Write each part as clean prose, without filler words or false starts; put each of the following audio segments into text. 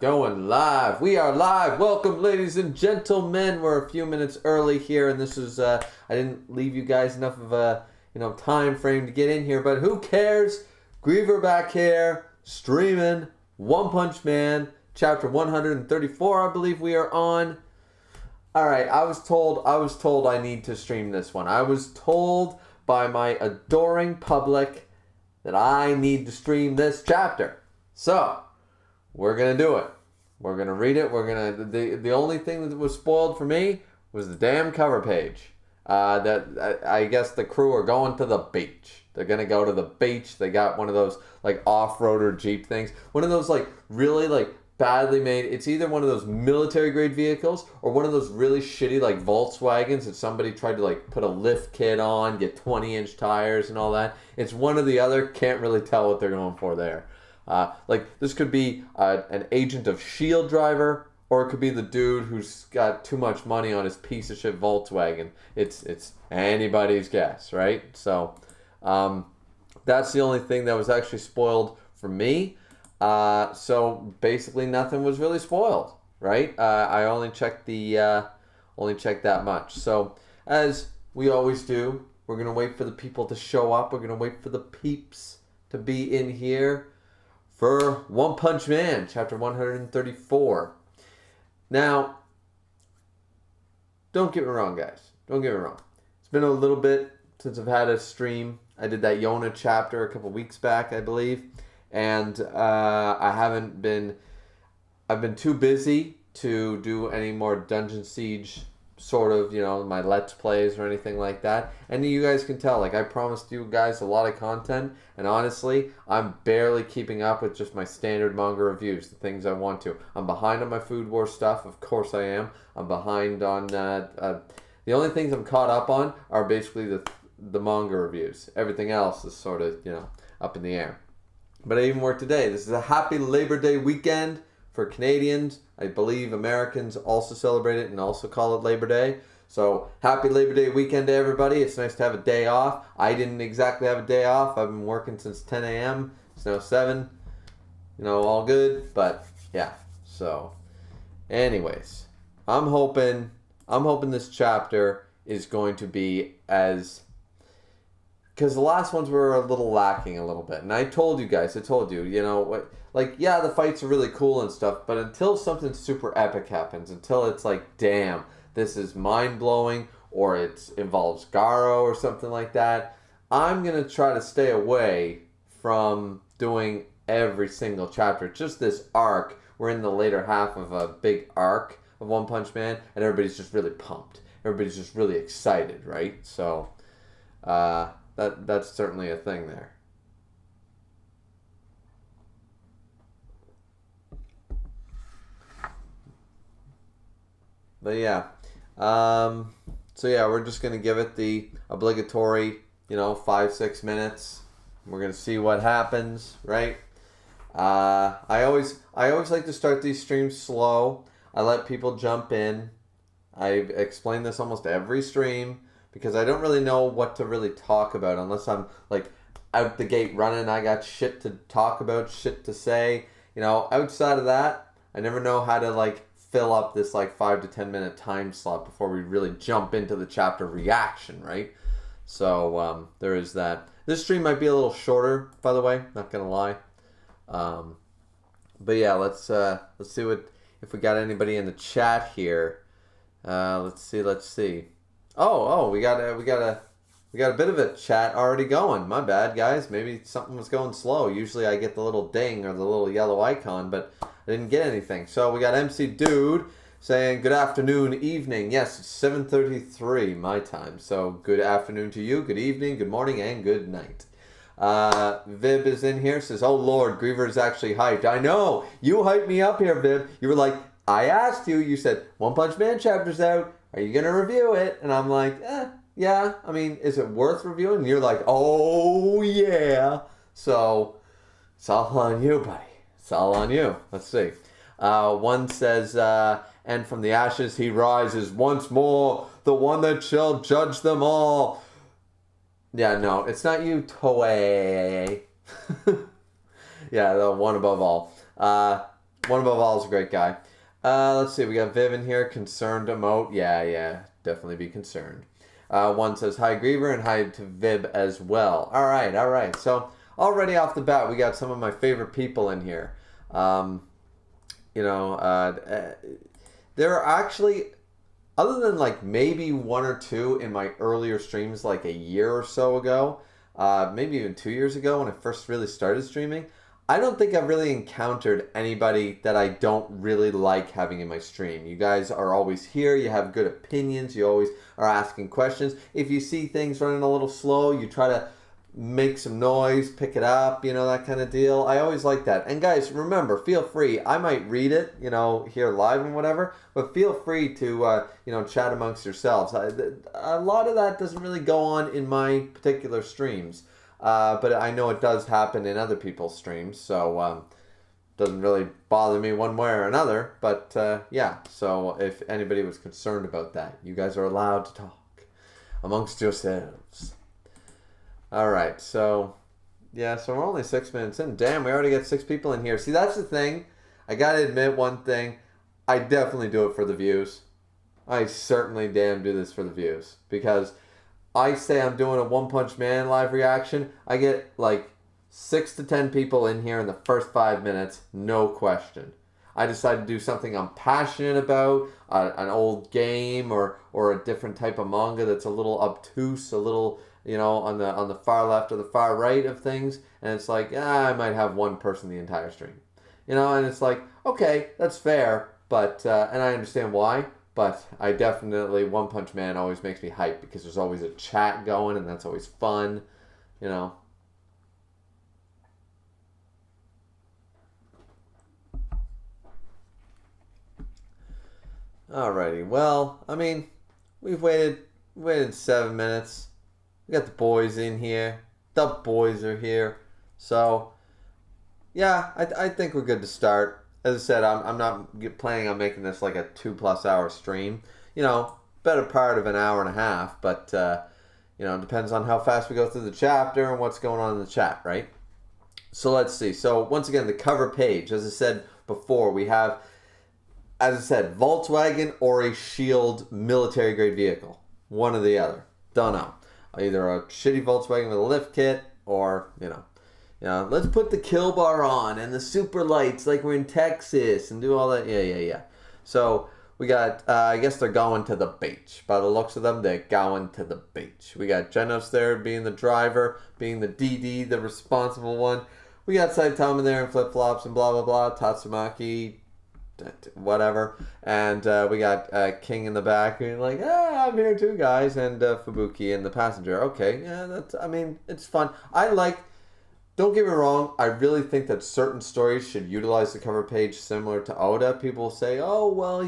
Going live. We are live. Welcome, ladies and gentlemen. We're a few minutes early here, and this is I didn't leave you guys enough of a time frame to get in here, but who cares? Griever back here, streaming One Punch Man, chapter 134, I believe we are on. All right, I was told I need to stream this one. I was told by my adoring public that I need to stream this chapter. So, we're going to do it. We're going to read it. The only thing that was spoiled for me was the damn cover page. I guess the crew are going to the beach. They're going to go to the beach. They got one of those like off-roader Jeep things. One of those like really like badly made. It's either one of those military grade vehicles or one of those really shitty like Volkswagens that somebody tried to like put a lift kit on, get 20-inch tires and all that. It's one or the other. Can't really tell what they're going for there. This could be an agent of S.H.I.E.L.D. driver, or it could be the dude who's got too much money on his piece of shit Volkswagen. It's anybody's guess, right? So that's the only thing that was actually spoiled for me. So basically nothing was really spoiled, right? I only checked that much. So as we always do, we're gonna wait for the people to show up. We're gonna wait for the peeps to be in here for One Punch Man, chapter 134. Now, don't get me wrong, guys. Don't get me wrong. It's been a little bit since I've had a stream. I did that Yona chapter a couple weeks back, I believe. And I've been too busy to do any more Dungeon Siege sort of, my Let's Plays or anything like that. And you guys can tell, like, I promised you guys a lot of content, and honestly, I'm barely keeping up with just my standard manga reviews, the things I want to. I'm behind on my Food War stuff, of course I am. I'm behind on, the only things I'm caught up on are basically the manga reviews. Everything else is sort of, up in the air. But I even worked today. This is a happy Labor Day weekend for Canadians. I believe Americans also celebrate it and also call it Labor Day. So happy Labor Day weekend to everybody. It's nice to have a day off. I didn't exactly have a day off. I've been working since 10 a.m. It's now 7. All good. But yeah. So anyways, I'm hoping this chapter is going to be as... Because the last ones were a little lacking a little bit. And I told you, yeah, the fights are really cool and stuff, but until something super epic happens, until it's like, damn, this is mind-blowing, or it involves Garo or something like that, I'm going to try to stay away from doing every single chapter. Just this arc. We're in the later half of a big arc of One Punch Man, and everybody's just really pumped. Everybody's just really excited, right? So, that's certainly a thing there. But yeah, so yeah, we're just gonna give it the obligatory, 5-6 minutes. We're gonna see what happens, right? I always like to start these streams slow. I let people jump in. I explain this almost every stream because I don't really know what to really talk about unless I'm like out the gate running. I got shit to talk about, shit to say. Outside of that, I never know how to like fill up this like 5 to 10 minute time slot before we really jump into the chapter reaction, right? So there is that. This stream might be a little shorter, by the way, not gonna lie. But yeah, let's see if we got anybody in the chat here. Let's see. Oh, we got a bit of a chat already going. My bad, guys. Maybe something was going slow. Usually I get the little ding or the little yellow icon, but I didn't get anything. So we got MC Dude saying good afternoon, evening. Yes, it's 7:33 my time. So good afternoon to you, good evening, good morning, and good night. Vib is in here, says, oh Lord, Griever is actually hyped. I know, you hyped me up here, Vib. You were like, I asked you, you said, One Punch Man chapter's out. Are you going to review it? And I'm like, yeah. I mean, is it worth reviewing? And you're like, oh yeah. So it's all on you, buddy. It's all on you. Let's see. One says, and from the ashes he rises once more, the one that shall judge them all. Yeah, no, it's not you, Toei. Yeah, the one above all. One above all is a great guy. Let's see, we got Viv in here, concerned emote. Yeah, definitely be concerned. One says hi Griever and hi to Vib as well. All right. So already off the bat, we got some of my favorite people in here. There are actually, other than like maybe one or two in my earlier streams like a year or so ago, maybe even 2 years ago when I first really started streaming, I don't think I've really encountered anybody that I don't really like having in my stream. You guys are always here. You have good opinions. You always are asking questions. If you see things running a little slow, you try to make some noise, pick it up, that kind of deal. I always like that. And guys, remember, feel free. I might read it, here live and whatever, but feel free to, chat amongst yourselves. A lot of that doesn't really go on in my particular streams. But I know it does happen in other people's streams, so doesn't really bother me one way or another. But yeah, so if anybody was concerned about that, you guys are allowed to talk amongst yourselves. All right, so yeah, so we're only 6 minutes in. Damn, we already got 6 people in here. See, that's the thing. I gotta admit one thing. I definitely do it for the views. I certainly damn do this for the views, because I say I'm doing a One Punch Man live reaction, I get like 6 to 10 people in here in the first 5 minutes, no question. I decide to do something I'm passionate about, an old game or a different type of manga that's a little obtuse, a little, on the far left or the far right of things, and it's like, I might have one person the entire stream. And it's like, okay, that's fair, but, and I understand why. But I definitely, One Punch Man always makes me hype because there's always a chat going and that's always fun, Alrighty, well, I mean, we've waited 7 minutes. We got the boys in here. The boys are here. So, yeah, I think we're good to start. As I said, I'm not planning on making this like a 2+ hour stream. Better part of an hour and a half, but, it depends on how fast we go through the chapter and what's going on in the chat, right? So let's see. So once again, the cover page, as I said before, we have, as I said, Volkswagen or a Shield military grade vehicle. One or the other. Don't know. Either a shitty Volkswagen with a lift kit or, let's put the kill bar on and the super lights like we're in Texas and do all that. Yeah. So we got, I guess they're going to the beach. By the looks of them, they're going to the beach. We got Genos there being the driver, being the DD, the responsible one. We got Saitama there in flip-flops and blah, blah, blah. Tatsumaki, whatever. And we got King in the back being like, I'm here too, guys. And Fubuki in the passenger. Okay, yeah, it's fun. Don't get me wrong, I really think that certain stories should utilize the cover page similar to Oda. People say, oh, well,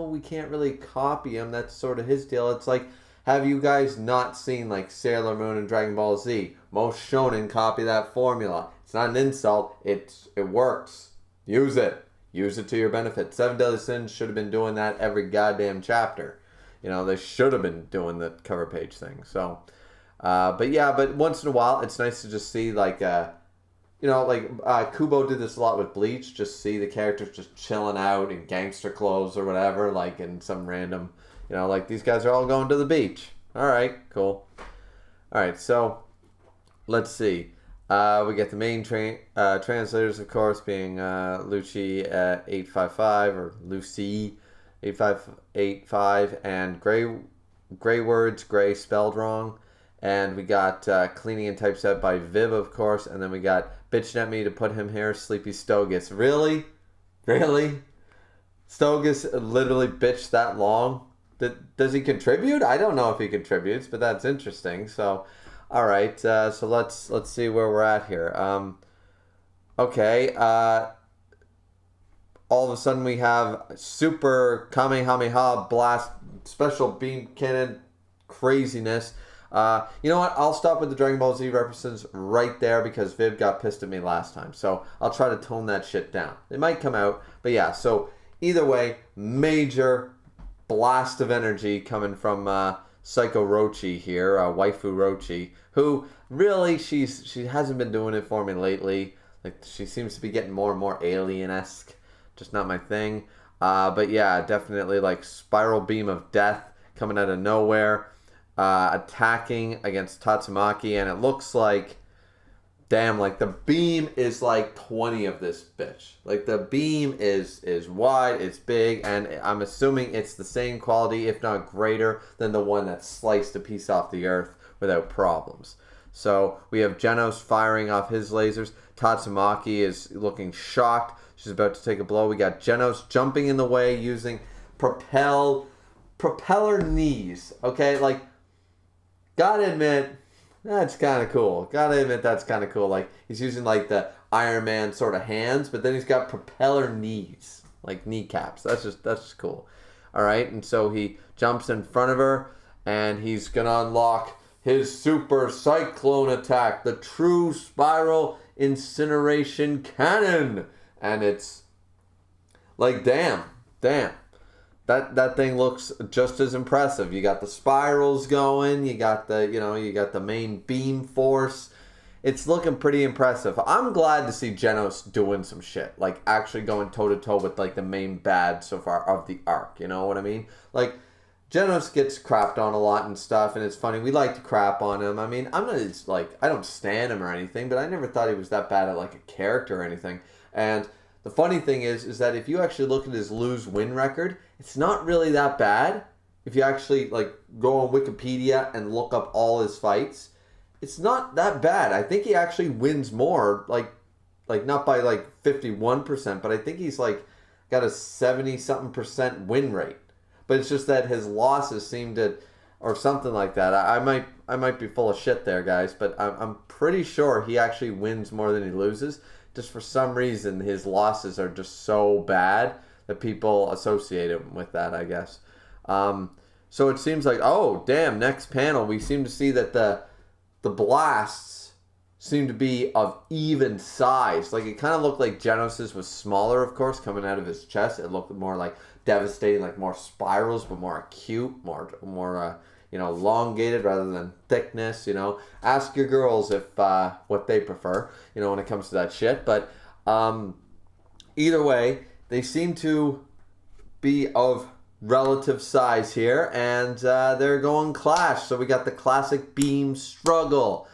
we can't really copy him. That's sort of his deal. It's like, have you guys not seen like Sailor Moon and Dragon Ball Z? Most shonen copy that formula. It's not an insult. It works. Use it. Use it to your benefit. 7 Deadly Sins should have been doing that every goddamn chapter. They should have been doing the cover page thing. So, but once in a while, it's nice to just see like, Kubo did this a lot with Bleach. Just see the characters just chilling out in gangster clothes or whatever, like in some random, like these guys are all going to the beach. All right, cool. All right, so let's see. We get the main translators, of course, being Lucci 855 or Lucy 8585 and Gray Words, Gray spelled wrong. And we got Cleaning and Typeset by Viv, of course. And then we got Bitching at Me to put him here, Sleepy Stogus. Really? Stogus literally bitched that long? Does he contribute? I don't know if he contributes, but that's interesting. So, all right. So let's see where we're at here. Okay. All of a sudden we have Super Kamehameha Blast Special Beam Cannon craziness. You know what? I'll stop with the Dragon Ball Z references right there because Viv got pissed at me last time. So I'll try to tone that shit down. It might come out. But yeah, so either way, major blast of energy coming from Psycho Rochi here, Waifu Rochi, who really, she hasn't been doing it for me lately. Like, she seems to be getting more and more alien-esque just not my thing. But yeah, definitely like spiral beam of death coming out of nowhere, attacking against Tatsumaki, and it looks like, damn, like the beam is like 20 of this bitch. Like the beam is wide, it's big, and I'm assuming it's the same quality, if not greater, than the one that sliced a piece off the earth without problems. So we have Genos firing off his lasers. Tatsumaki is looking shocked. She's about to take a blow. We got Genos jumping in the way using propeller knees. Okay, like, gotta admit, that's kind of cool. Gotta admit, that's kind of cool. Like, he's using like the Iron Man sort of hands, but then he's got propeller knees, like kneecaps. That's just cool. All right, and so he jumps in front of her, and he's gonna unlock his super cyclone attack, the true spiral incineration cannon. And it's like, damn. That thing looks just as impressive. You got the spirals going, you got the main beam force. It's looking pretty impressive. I'm glad to see Genos doing some shit, like actually going toe to toe with like the main bad so far of the arc. You know what I mean? Like, Genos gets crapped on a lot and stuff, and it's funny. We like to crap on him. I mean, I'm not, it's like, I don't stand him or anything, but I never thought he was that bad at like a character or anything. And the funny thing is that if you actually look at his lose-win record, it's not really that bad. If you actually like go on Wikipedia and look up all his fights, it's not that bad. I think he actually wins more, like not by like 51%, but I think he's like got a 70-something% win rate. But it's just that his losses seem to, or something like that. I might be full of shit there, guys, but I'm pretty sure he actually wins more than he loses. Just for some reason, his losses are just so bad that people associate him with that, I guess. So it seems like, oh, damn, next panel, we seem to see that the blasts seem to be of even size. Like, it kind of looked like Genos's was smaller, of course, coming out of his chest. It looked more like devastating, like more spirals, but more acute, more elongated rather than thickness. Ask your girls if what they prefer, when it comes to that shit. But either way, they seem to be of relative size here, and they're going clash. So we got the classic beam struggle.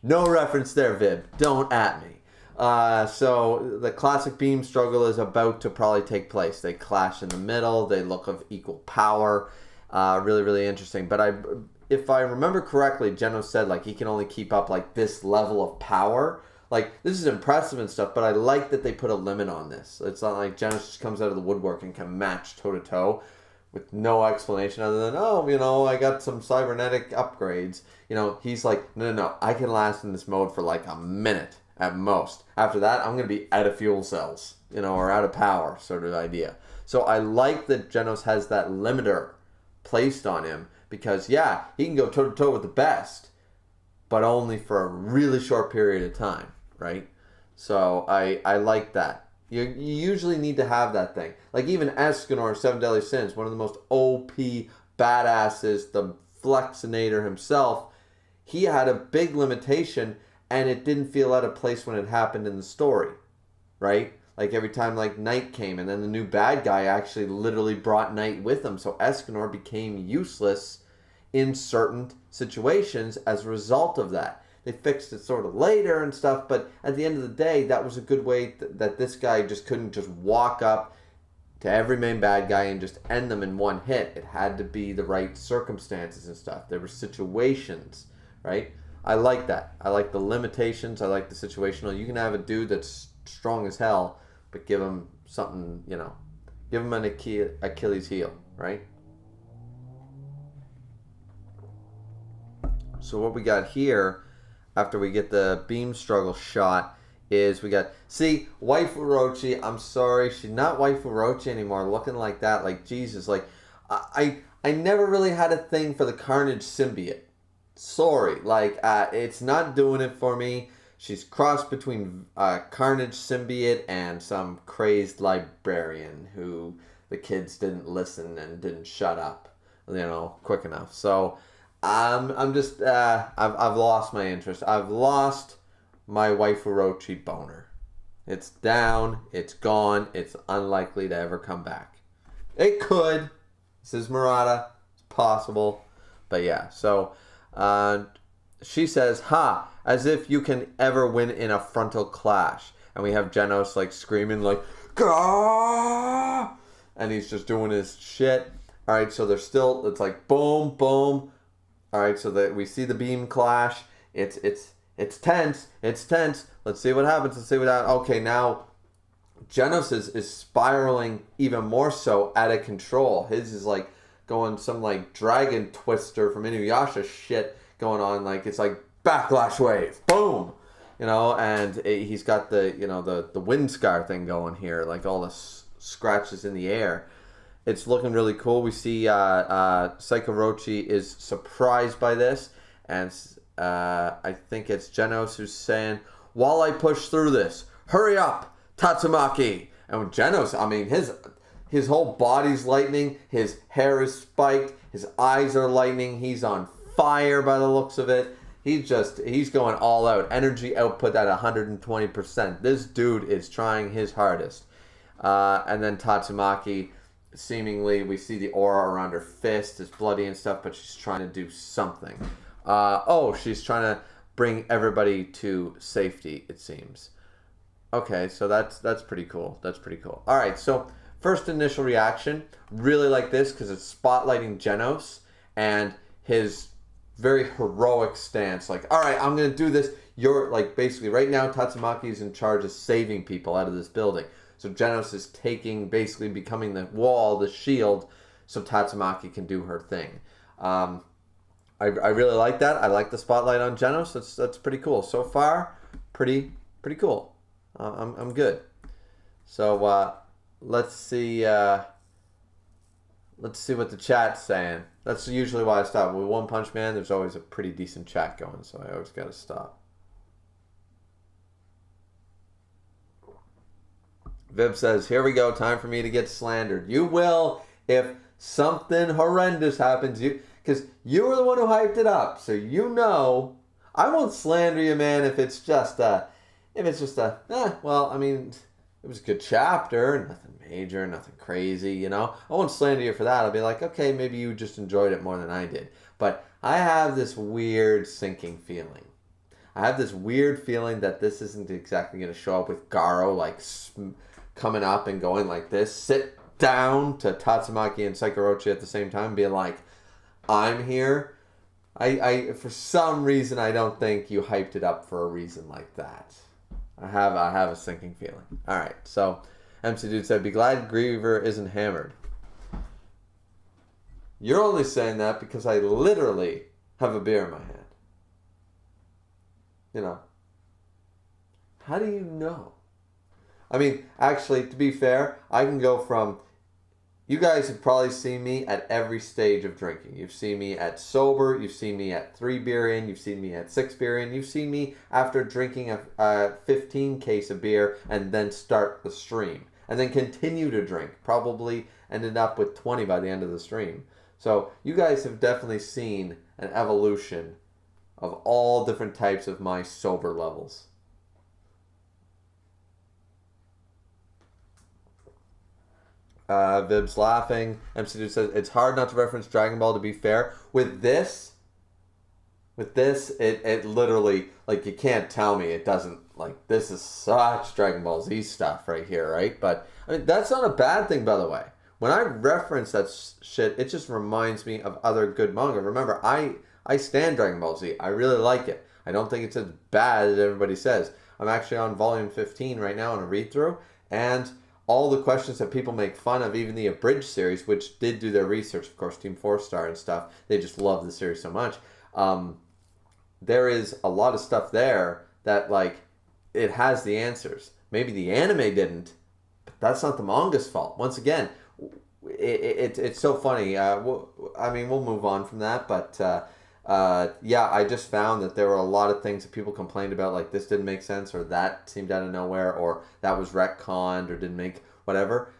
No reference there, Vib. Don't at me. So the classic beam struggle is about to probably take place. They clash in the middle. They look of equal power. Really, really interesting. But if I remember correctly, Genos said like he can only keep up like this level of power. Like, this is impressive and stuff, but I like that they put a limit on this. It's not like Genos just comes out of the woodwork and can match toe to toe with no explanation other than, I got some cybernetic upgrades. He's like, no, I can last in this mode for like a minute at most. After that, I'm going to be out of fuel cells, or out of power sort of idea. So I like that Genos has that limiter placed on him because, yeah, he can go toe to toe with the best, but only for a really short period of time, right? So I like that. You usually need to have that thing. Like even Escanor, Seven Deadly Sins, one of the most OP badasses, the Flexinator himself, he had a big limitation and it didn't feel out of place when it happened in the story, right? Like every time like Night came and then the new bad guy actually literally brought Night with him. So Escanor became useless in certain situations as a result of that. They fixed it sort of later and stuff, but at the end of the day, that was a good way that this guy just couldn't just walk up to every main bad guy and just end them in one hit. It had to be the right circumstances and stuff. There were situations, right? I like that. I like the limitations. I like the situational. You can have a dude that's strong as hell, but give him something, give him an Achilles heel, right? So what we got here, after we get the beam struggle shot, is we got, see, Waifu Orochi, I'm sorry, she's not Waifu Orochi anymore, looking like that, like, Jesus, like, I never really had a thing for the Carnage symbiote. Sorry, like, it's not doing it for me. She's crossed between Carnage symbiote and some crazed librarian who the kids didn't listen and didn't shut up, quick enough. So, I'm just, I've lost my interest. I've lost my Waifu Orochi boner. It's down. It's gone. It's unlikely to ever come back. It could. This is Murata. It's possible. But yeah, so she says, ha, as if you can ever win in a frontal clash. And we have Genos like screaming like, Gah! And he's just doing his shit. All right, so they're still, it's like boom, boom. All right, so that we see the beam clash. It's tense. It's tense. Let's see what happens. Let's see what happens. Okay, now Genos is spiraling even more so out of control. His is like going some like dragon twister from Inuyasha shit going on. Like it's like backlash wave. Boom. You know, and he's got the, you know, the wind scar thing going here. Like all the scratches in the air. It's looking really cool. We see Saikorochi is surprised by this. And I think it's Genos who's saying, while I push through this, hurry up, Tatsumaki. And with Genos, I mean, his whole body's lightning. His hair is spiked. His eyes are lightning. He's on fire by the looks of it. He's going all out. Energy output at 120%. This dude is trying his hardest. And then Tatsumaki, seemingly, we see the aura around her fist is bloody and stuff, but she's trying to do something. She's trying to bring everybody to safety, it seems. Okay, so that's pretty cool. That's pretty cool. All right, so first initial reaction, really like this because it's spotlighting Genos and his very heroic stance. Like, all right, I'm going to do this. You're, like, basically, right now, Tatsumaki is in charge of saving people out of this building. So Genos is basically becoming the wall, the shield, so Tatsumaki can do her thing. I really like that. I like the spotlight on Genos. That's pretty cool. So far, pretty cool. I'm good. So let's see what the chat's saying. That's usually why I stop. With One Punch Man, there's always a pretty decent chat going, so I always got to stop. Viv says, here we go, time for me to get slandered. You will if something horrendous happens. Because you were the one who hyped it up, so you know. I won't slander you, man, if it's just well, I mean, it was a good chapter, nothing major, nothing crazy, you know. I won't slander you for that. I'll be like, okay, maybe you just enjoyed it more than I did. But I have this weird sinking feeling. I have this weird feeling that this isn't exactly going to show up with Garo, like, coming up and going like this. Sit down to Tatsumaki and Saikorochi at the same time, being like, I'm here. I for some reason, I don't think you hyped it up for a reason like that. I have a sinking feeling. All right, so MC Dude said, be glad Griever isn't hammered. You're only saying that because I literally have a beer in my hand. You know. How do you know? I mean, actually, to be fair, I can go from... You guys have probably seen me at every stage of drinking. You've seen me at sober, you've seen me at 3 beer in, you've seen me at 6 beer in, you've seen me after drinking a 15 case of beer and then start the stream. And then continue to drink. Probably ended up with 20 by the end of the stream. So you guys have definitely seen an evolution of all different types of my sober levels. Vib's laughing. MC Dude says, it's hard not to reference Dragon Ball, to be fair. With this, it literally, like, you can't tell me it doesn't, like, this is such Dragon Ball Z stuff right here, right? But, I mean, that's not a bad thing, by the way. When I reference that shit, it just reminds me of other good manga. Remember, I stand Dragon Ball Z. I really like it. I don't think it's as bad as everybody says. I'm actually on volume 15 right now on a read-through, and all the questions that people make fun of, even the abridged series, which did do their research, of course, Team 4-Star and stuff, they just love the series so much. There is a lot of stuff there that, like, it has the answers. Maybe the anime didn't, but that's not the manga's fault. Once again, it's so funny. I mean, we'll move on from that, but yeah, I just found that there were a lot of things that people complained about, like this didn't make sense, or that seemed out of nowhere, or that was retconned, or didn't make whatever.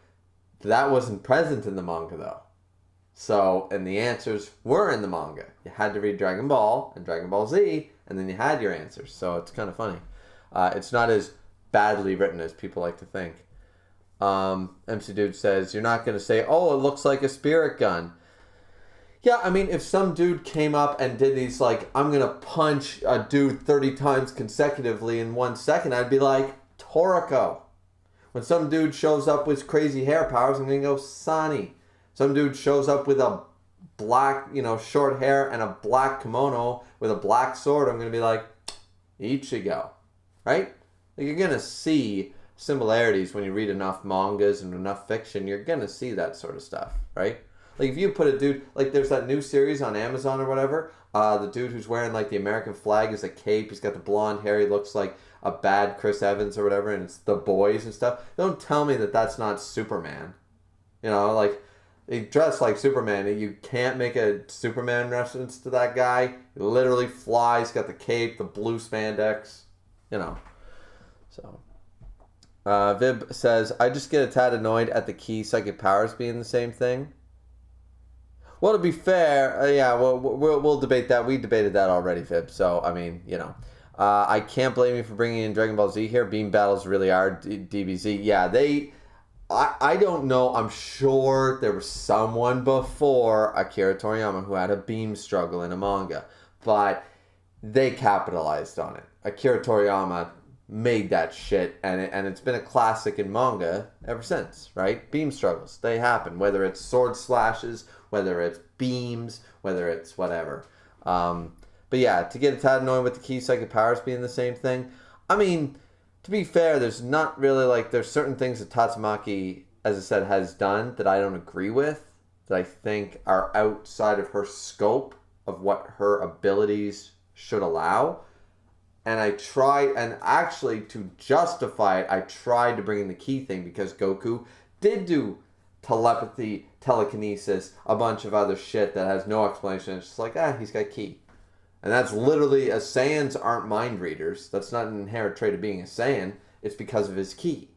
That wasn't present in the manga, though. So, and the answers were in the manga. You had to read Dragon Ball and Dragon Ball Z, and then you had your answers. So it's kind of funny. It's not as badly written as people like to think. MC Dude says, you're not going to say, oh, it looks like a spirit gun. Yeah, I mean, if some dude came up and did these, like, I'm going to punch a dude 30 times consecutively in 1 second, I'd be like, Toriko. When some dude shows up with crazy hair powers, I'm going to go, Sani. Some dude shows up with a black, short hair and a black kimono with a black sword, I'm going to be like, Ichigo. Right? Like, you're going to see similarities when you read enough mangas and enough fiction. You're going to see that sort of stuff, right? Like, if you put a dude, like, there's that new series on Amazon or whatever, the dude who's wearing, like, the American flag is a cape, he's got the blonde hair, he looks like a bad Chris Evans or whatever, and it's The Boys and stuff. Don't tell me that that's not Superman. Like, he dressed like Superman, and you can't make a Superman reference to that guy. He literally flies, got the cape, the blue spandex, so... Vib says, I just get a tad annoyed at the key psychic powers being the same thing. Well, to be fair, yeah, we'll debate that. We debated that already, Vib. So, I mean, I can't blame you for bringing in Dragon Ball Z here. Beam battles really are DBZ. Yeah, I don't know. I'm sure there was someone before Akira Toriyama who had a beam struggle in a manga. But they capitalized on it. Akira Toriyama made that shit, and it's been a classic in manga ever since, right? Beam struggles, they happen, whether it's sword slashes, whether it's beams, whether it's whatever. But yeah, to get a tad annoying with the key psychic powers being the same thing, I mean, to be fair, there's not really, like, there's certain things that Tatsumaki, as I said, has done that I don't agree with, that I think are outside of her scope of what her abilities should allow. And I tried, and actually to justify it, I tried to bring in the key thing because Goku did do telepathy, telekinesis, a bunch of other shit that has no explanation. It's just like, he's got key. And that's literally, Saiyans aren't mind readers. That's not an inherent trait of being a Saiyan. It's because of his key.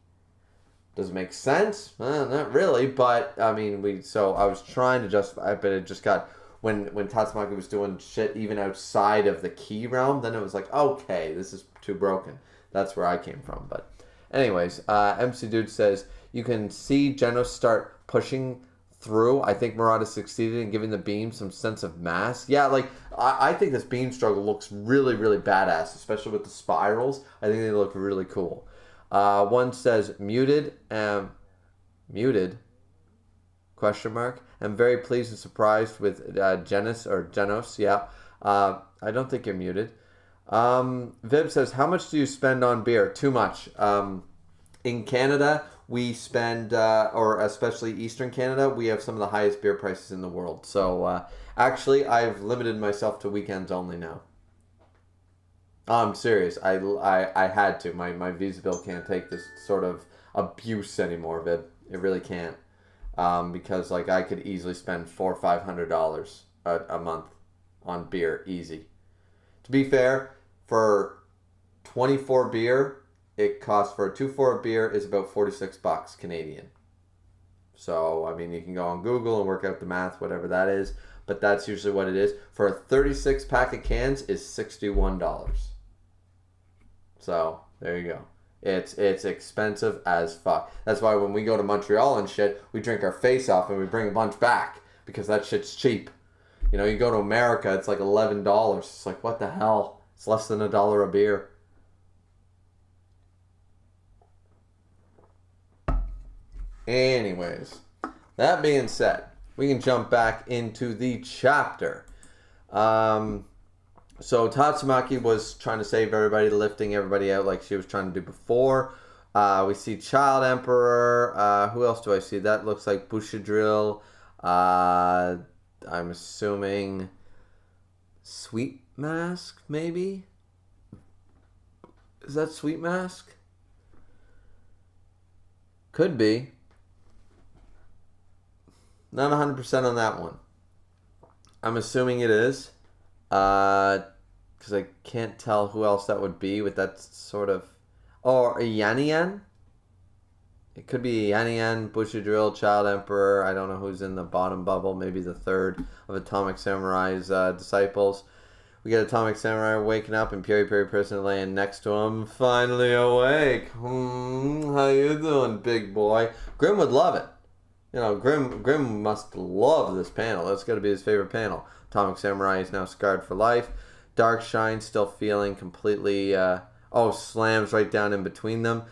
Does it make sense? Not really, but, I mean, so I was trying to justify it, but it just got... When Tatsumaki was doing shit even outside of the key realm, then it was like, okay, this is too broken. That's where I came from. But anyways, MC Dude says, you can see Genos start pushing through. I think Murata succeeded in giving the beam some sense of mass. Yeah, like, I think this beam struggle looks really, really badass, especially with the spirals. I think they look really cool. One says, muted? Question mark. I'm very pleased and surprised with Genos, yeah. I don't think you're muted. Vib says, how much do you spend on beer? Too much. In Canada, we spend, or especially Eastern Canada, we have some of the highest beer prices in the world. So, actually, I've limited myself to weekends only now. I'm serious. I had to. My visa bill can't take this sort of abuse anymore, Vib. It really can't. Because like I could easily spend $400 or $500 a month on beer, easy. To be fair, for 24 beer, it costs for a 2-4 beer is about $46 Canadian. So I mean, you can go on Google and work out the math, whatever that is, but that's usually what it is. For a 36 pack of cans is $61. So there you go. It's expensive as fuck. That's why when we go to Montreal and shit, we drink our face off and we bring a bunch back because that shit's cheap. You go to America, it's like $11. It's like, what the hell? It's less than $1 a beer. Anyways, that being said, we can jump back into the chapter. So Tatsumaki was trying to save everybody, lifting everybody out like she was trying to do before. We see Child Emperor. Who else do I see? That looks like Bushadrill. I'm assuming Sweet Mask, maybe? Is that Sweet Mask? Could be. Not 100% on that one. I'm assuming it is. Because I can't tell who else that would be with that sort of... Or Yanian? It could be Yanian, Bushadrill, Child Emperor. I don't know who's in the bottom bubble. Maybe the third of Atomic Samurai's disciples. We get Atomic Samurai waking up and Piri Piri person laying next to him, finally awake. How you doing, big boy? Grim would love it. You know, Grim must love this panel. That's got to be his favorite panel. Atomic Samurai is now scarred for life. Darkshine still feeling completely... slams right down in between them.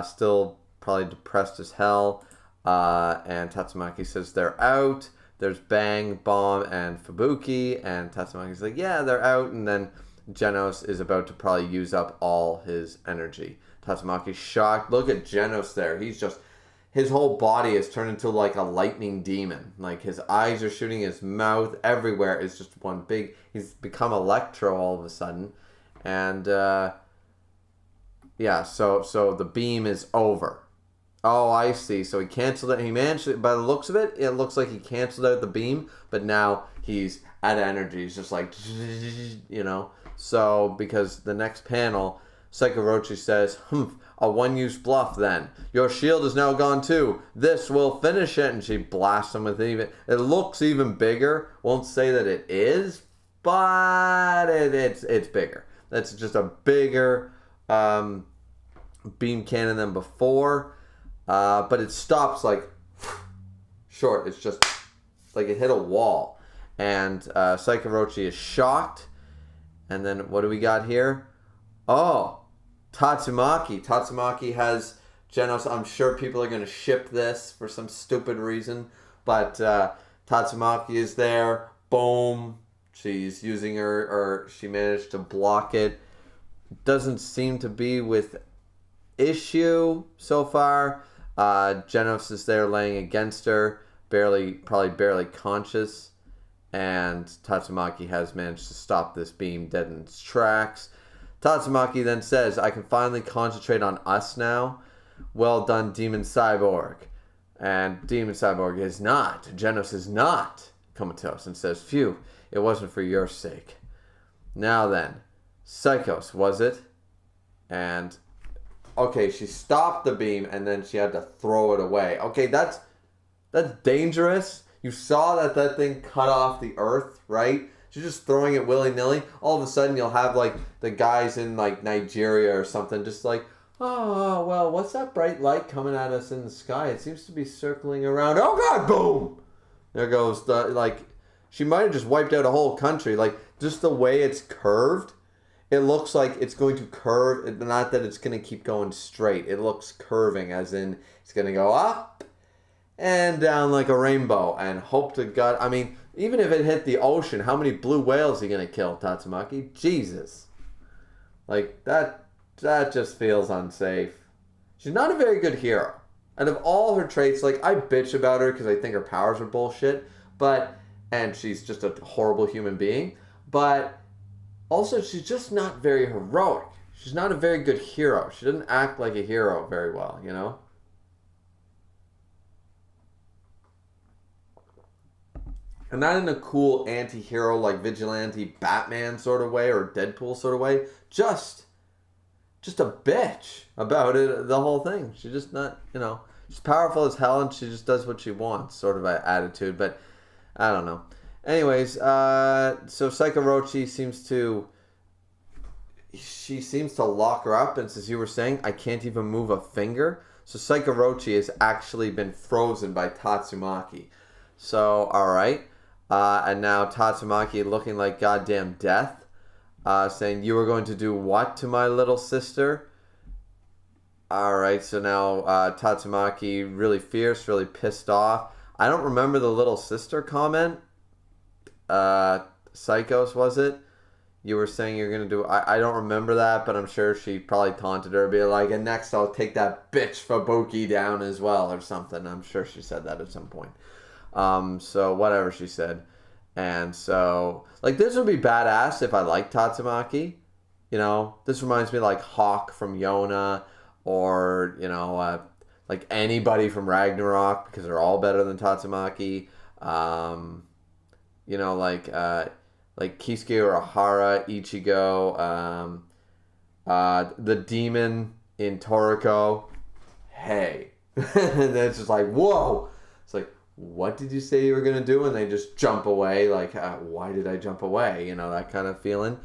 Still probably depressed as hell. And Tatsumaki says they're out. There's Bang, Bomb, and Fubuki, and Tatsumaki's like, yeah, they're out, and then Genos is about to probably use up all his energy. Tatsumaki's shocked. Look at Genos there. He's just, his whole body has turned into like a lightning demon. Like, his eyes are shooting, his mouth, everywhere is just one big, he's become Electro all of a sudden. And, yeah, so the beam is over. Oh, I see. So he canceled it. He managed it. By the looks of it, it looks like he canceled out the beam, but now he's out of energy. He's just like, you know. So, because the next panel, Psychorochi says, a one-use bluff then. Your shield is now gone too. This will finish it. And she blasts him with it looks even bigger. Won't say that it is, but it's bigger. That's just a bigger beam cannon than before. But it stops like short. It's just like it hit a wall. And Psychorochi is shocked. And then what do we got here? Oh, Tatsumaki. Tatsumaki has Genos. I'm sure people are going to ship this for some stupid reason. But Tatsumaki is there. Boom. She's using or she managed to block it. Doesn't seem to be with issue so far. Genos is there laying against her, probably barely conscious, and Tatsumaki has managed to stop this beam dead in its tracks. Tatsumaki then says, I can finally concentrate on us now. Well done, Demon Cyborg. And Demon Cyborg is not, Genos is not comatose, and says, phew, it wasn't for your sake. Now then, Psychos, was it? And okay, she stopped the beam and then she had to throw it away. Okay, that's dangerous. You saw that thing cut off the earth, right? She's just throwing it willy-nilly. All of a sudden you'll have like the guys in like Nigeria or something just like, oh, well, what's that bright light coming at us in the sky? It seems to be circling around. Oh God, boom! There goes the, like, she might have just wiped out a whole country. Like, just the way it's curved. It looks like it's going to curve, not that it's going to keep going straight. It looks curving, as in it's going to go up and down like a rainbow. And hope to God, I mean, even if it hit the ocean, how many blue whales are you going to kill, Tatsumaki? Jesus. Like, that just feels unsafe. She's not a very good hero. And of all her traits, like, I bitch about her because I think her powers are bullshit. And she's just a horrible human being. But also, she's just not very heroic. She's not a very good hero. She doesn't act like a hero very well, you know? And not in a cool anti-hero, like vigilante Batman sort of way or Deadpool sort of way. Just a bitch about it, the whole thing. She's just not, you know, she's powerful as hell and she just does what she wants, sort of an attitude. But I don't know. Anyways, so Psychorochi seems to lock her up, and as you were saying, I can't even move a finger. So Psychorochi has actually been frozen by Tatsumaki. So, alright. And now Tatsumaki looking like goddamn death, saying, you were going to do what to my little sister? Alright, so now Tatsumaki really fierce, really pissed off. I don't remember the little sister comment. Psychos, was it? You were saying you're gonna do... I don't remember that, but I'm sure she probably taunted her, be like, and next I'll take that bitch Fubuki down as well, or something. I'm sure she said that at some point. So whatever she said. And so, like, this would be badass if I liked Tatsumaki. You know, this reminds me like Hawk from Yona, or, you know, like anybody from Ragnarok, because they're all better than Tatsumaki. You know, like Kisuke Urahara, Ichigo, the demon in Toriko. Hey. And then it's just like, whoa. It's like, what did you say you were going to do? And they just jump away, like, why did I jump away? You know, that kind of feeling.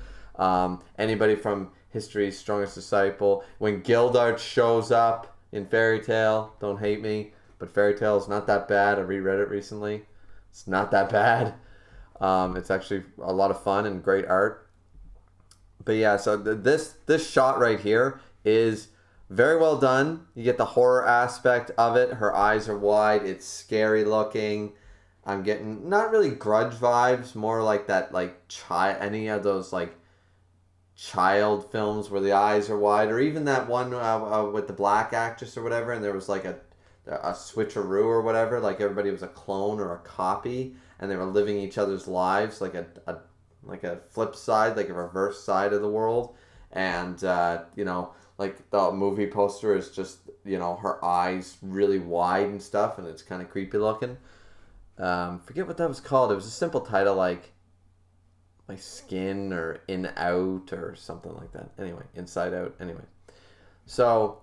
Anybody from History's Strongest Disciple, when Gildart shows up in Fairy Tail, don't hate me, but Fairy Tail is not that bad. I reread it recently. It's not that bad. It's actually a lot of fun and great art. But yeah, so this shot right here is very well done. You get the horror aspect of it. Her eyes are wide. It's scary looking. I'm getting not really Grudge vibes, more like that, like any of those like child films where the eyes are wide, or even that one with the black actress or whatever, and there was like a switcheroo or whatever, like everybody was a clone or a copy, and they were living each other's lives, like a flip side, like a reverse side of the world, and you know, like the movie poster is just, you know, her eyes really wide and stuff, and it's kind of creepy looking. Forget what that was called. It was a simple title like My Skin or In Out or something like that. Anyway, Inside Out. Anyway, so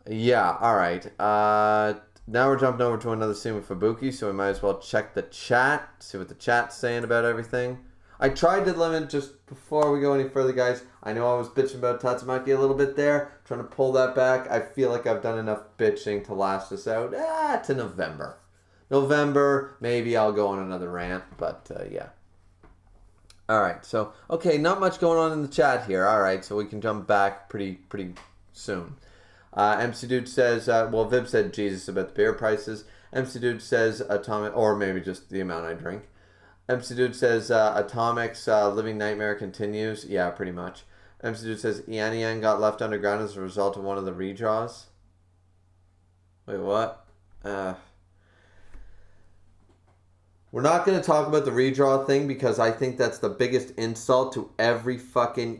yeah, all right. Now we're jumping over to another scene with Fubuki, so we might as well check the chat, see what the chat's saying about everything. I tried to limit, just before we go any further, guys, I know I was bitching about Tatsumaki a little bit there, trying to pull that back. I feel like I've done enough bitching to last us out to November. November, maybe I'll go on another rant, but yeah. Alright, so, okay, not much going on in the chat here. Alright, so we can jump back pretty soon. MC Dude says, well, Vib said Jesus about the beer prices. MC Dude says Atomic, or maybe just the amount I drink. MC Dude says Atomic's Living Nightmare continues. Yeah, pretty much. MC Dude says Ian got left underground as a result of one of the redraws. Wait, what? We're not going to talk about the redraw thing because I think that's the biggest insult to every fucking...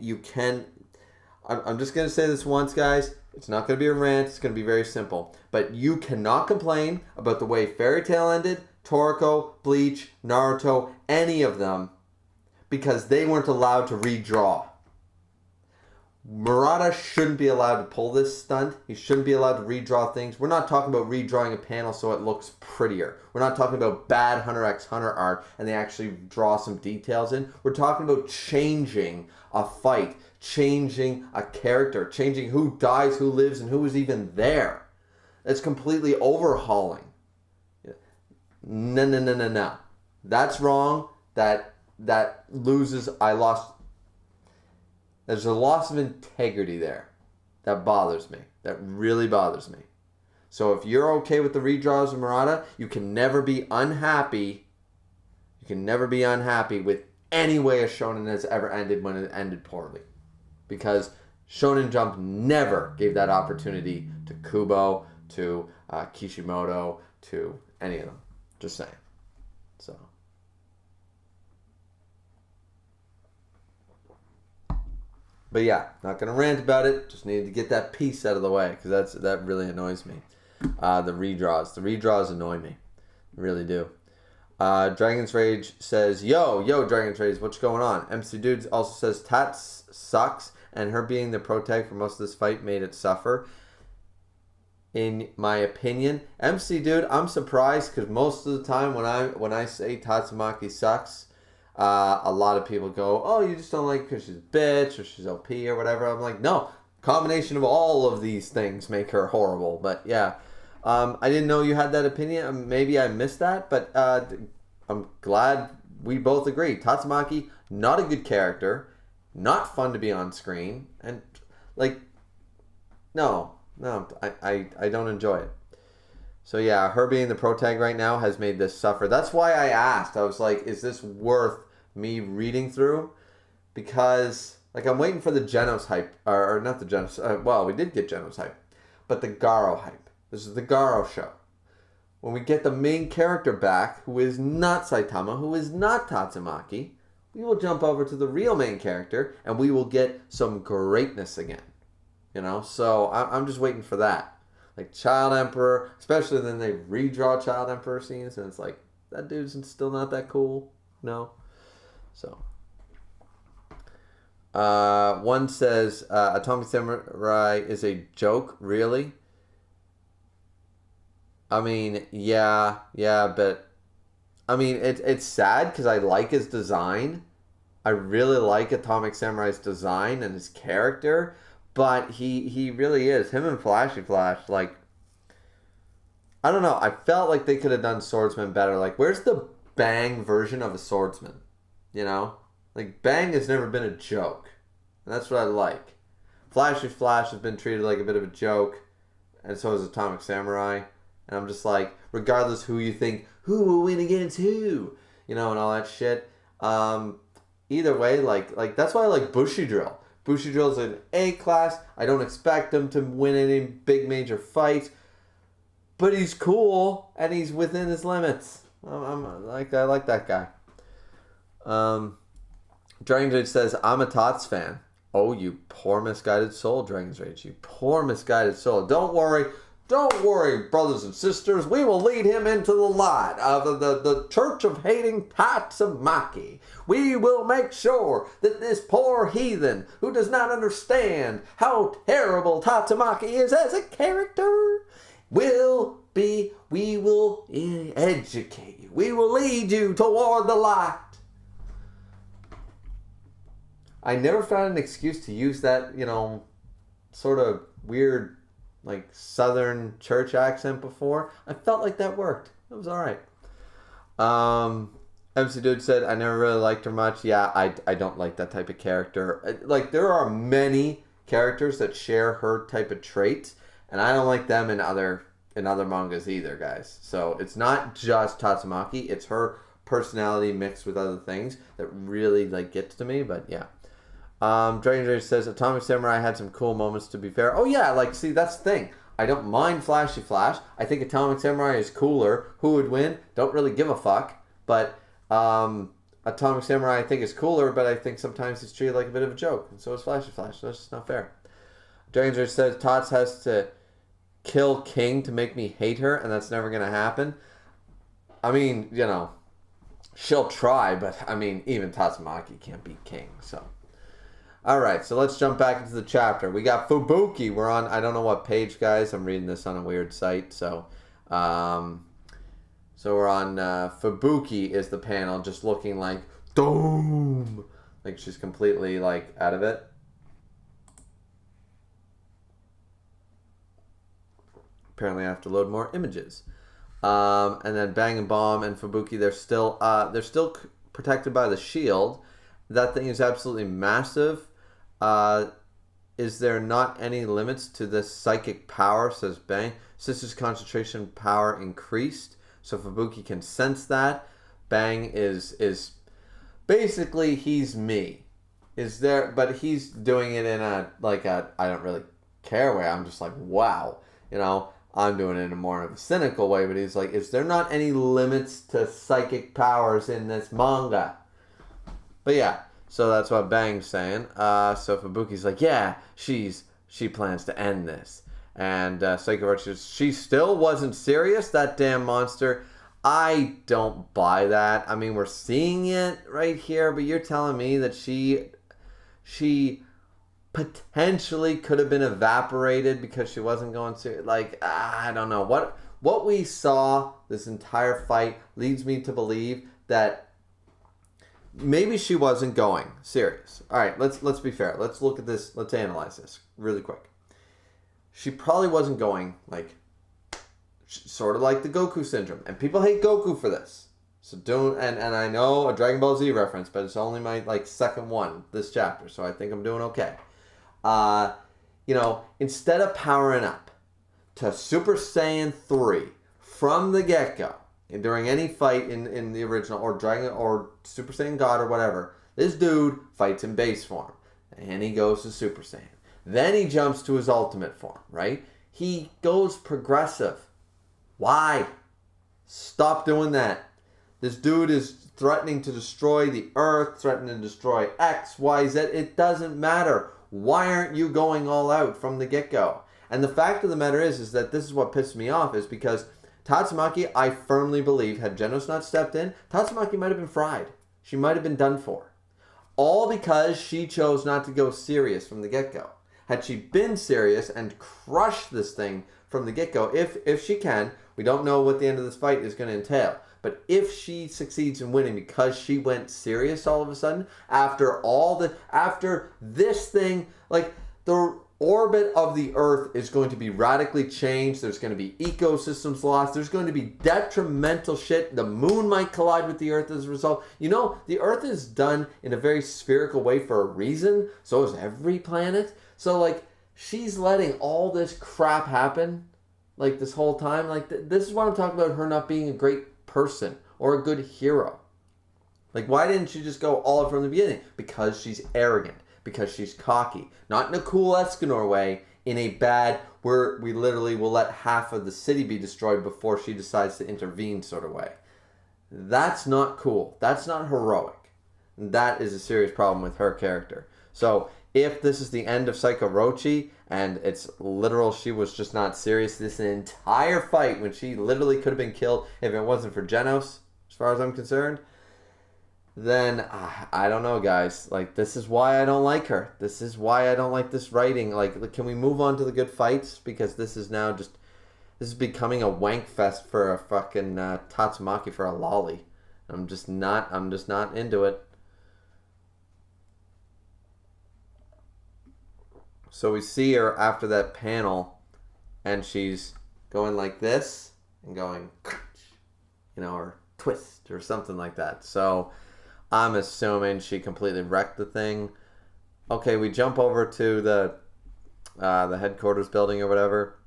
I'm just going to say this once, guys. It's not going to be a rant. It's going to be very simple. But you cannot complain about the way Fairy Tail ended, Toriko, Bleach, Naruto, any of them, because they weren't allowed to redraw. Murata shouldn't be allowed to pull this stunt. He shouldn't be allowed to redraw things. We're not talking about redrawing a panel so it looks prettier. We're not talking about bad Hunter x Hunter art and they actually draw some details in. We're talking about changing a fight, changing a character, changing who dies, who lives, and who is even there. That's completely overhauling. No. That's wrong. That loses. There's a loss of integrity there. That bothers me. That really bothers me. So if you're okay with the redraws of Murata, you can never be unhappy. You can never be unhappy with any way a shonen has ever ended when it ended poorly. Because Shonen Jump never gave that opportunity to Kubo, to Kishimoto, to any of them. Just saying. So. But yeah, not going to rant about it. Just needed to get that piece out of the way because that really annoys me. The redraws. The redraws annoy me. Really do. Dragon's Rage says, Yo, Dragon's Rage, what's going on? MC Dudes also says, Tats sucks, and her being the pro tag for most of this fight made it suffer. In my opinion, MC Dude, I'm surprised because most of the time when I say Tatsumaki sucks, a lot of people go, oh, you just don't like her because she's a bitch or she's OP or whatever. I'm like, no, combination of all of these things make her horrible. But yeah, I didn't know you had that opinion. Maybe I missed that, but I'm glad we both agree. Tatsumaki, not a good character, not fun to be on screen, and like, no, I don't enjoy it. So yeah, her being the pro tag right now has made this suffer. That's why I asked. I was like, is this worth me reading through? Because like I'm waiting for the Genos hype, or not the Genos. Well, we did get Genos hype, but the Garo hype. This is the Garo show. When we get the main character back, who is not Saitama, who is not Tatsumaki, we will jump over to the real main character, and we will get some greatness again. You know, so I'm just waiting for that. Like Child Emperor, especially then they redraw Child Emperor scenes, and it's like, that dude's still not that cool. No. So. One says, Atomic Samurai is a joke, really? I mean, yeah, but I mean, it's sad because I like his design. I really like Atomic Samurai's design and his character, but he really is him and Flashy Flash. Like, I don't know. I felt like they could have done Swordsman better. Like, where's the Bang version of a swordsman? You know, like Bang has never been a joke, and that's what I like. Flashy Flash has been treated like a bit of a joke, and so has Atomic Samurai. And I'm just like, regardless who you think, who will win against who, you know, and all that shit. Either way, like that's why I like Bushido. Bushidrill's an A class. I don't expect him to win any big major fights, but he's cool and he's within his limits. I like that guy. Dragon's Rage says, I'm a Tots fan. Oh, you poor misguided soul, Dragon's Rage. You poor misguided soul. Don't worry, brothers and sisters. We will lead him into the light of the Church of Hating Tatsumaki. We will make sure that this poor heathen who does not understand how terrible Tatsumaki is as a character we will educate you. We will lead you toward the light. I never found an excuse to use that, you know, sort of weird, like, Southern church accent before. I felt like that worked. It was alright. MC Dude said, I never really liked her much. Yeah, I don't like that type of character. Like, there are many characters that share her type of traits, and I don't like them in other mangas either, guys. So it's not just Tatsumaki, it's her personality mixed with other things that really, like, gets to me, but yeah. Dragon Rage says, Atomic Samurai had some cool moments, to be fair. Oh yeah, like, see, that's the thing. I don't mind Flashy Flash. I think Atomic Samurai is cooler. Who would win? Don't really give a fuck. But Atomic Samurai I think is cooler, but I think sometimes he's treated like a bit of a joke. And so is Flashy Flash. So that's just not fair. Dragon Rage says, Tots has to kill King to make me hate her, and that's never going to happen. I mean, you know, she'll try, but I mean, even Tatsumaki can't beat King, so... Alright, so let's jump back into the chapter. We got Fubuki. We're on, I don't know what page, guys. I'm reading this on a weird site. So we're on Fubuki is the panel, just looking like, doom! Like she's completely, like, out of it. Apparently I have to load more images. And then Bang and Bomb and Fubuki, they're still protected by the shield. That thing is absolutely massive. Is there not any limits to this psychic power, says Bang. Sister's concentration power increased, so Fubuki can sense that. Bang is basically, he's me. Is there, but he's doing it in a I don't really care way. I'm just like, wow, you know, I'm doing it in a more of a cynical way, but he's like, is there not any limits to psychic powers in this manga? But yeah. So that's what Bang's saying. So Fubuki's like, yeah, she plans to end this. And Psycho says, she still wasn't serious, that damn monster. I don't buy that. I mean, we're seeing it right here, but you're telling me that she potentially could have been evaporated because she wasn't going to, like, I don't know. What we saw this entire fight leads me to believe that maybe she wasn't going serious. All right, let's be fair. Let's look at this. Let's analyze this really quick. She probably wasn't going, like, sort of like the Goku syndrome. And people hate Goku for this. So don't, and I know a Dragon Ball Z reference, but it's only my, like, second one this chapter. So I think I'm doing okay. You know, instead of powering up to Super Saiyan 3 from the get-go, and during any fight in the original, or Dragon, or Super Saiyan God, or whatever, this dude fights in base form. And he goes to Super Saiyan. Then he jumps to his ultimate form, right? He goes progressive. Why? Stop doing that. This dude is threatening to destroy the Earth, threatening to destroy X, Y, Z. It doesn't matter. Why aren't you going all out from the get-go? And the fact of the matter is that this is what pissed me off, is because Tatsumaki, I firmly believe, had Genos not stepped in, Tatsumaki might have been fried. She might have been done for. All because she chose not to go serious from the get-go. Had she been serious and crushed this thing from the get-go, if she can. We don't know what the end of this fight is going to entail. But if she succeeds in winning because she went serious all of a sudden, after this thing, like the orbit of the Earth is going to be radically changed. There's going to be ecosystems lost. There's going to be detrimental shit. The moon might collide with the Earth as a result. You know, the Earth is done in a very spherical way for a reason. So is every planet. So, like, she's letting all this crap happen, like, this whole time. Like, this is what I'm talking about, her not being a great person or a good hero. Like, why didn't she just go all from the beginning? Because she's arrogant. Because she's cocky. Not in a cool Escanor way, in a bad, where we literally will let half of the city be destroyed before she decides to intervene sort of way. That's not cool. That's not heroic. That is a serious problem with her character. So, if this is the end of Psycho Rochi, and it's literal, she was just not serious this entire fight, when she literally could have been killed if it wasn't for Genos, as far as I'm concerned, then I don't know, guys. Like, this is why I don't like her. This is why I don't like this writing. Like, can we move on to the good fights? Because this is now just, this is becoming a wank fest for a fucking Tatsumaki for a lolly. I'm just not into it. So we see her after that panel, and she's going like this and going, you know, or twist or something like that. So I'm assuming she completely wrecked the thing. Okay, we jump over to the headquarters building or whatever.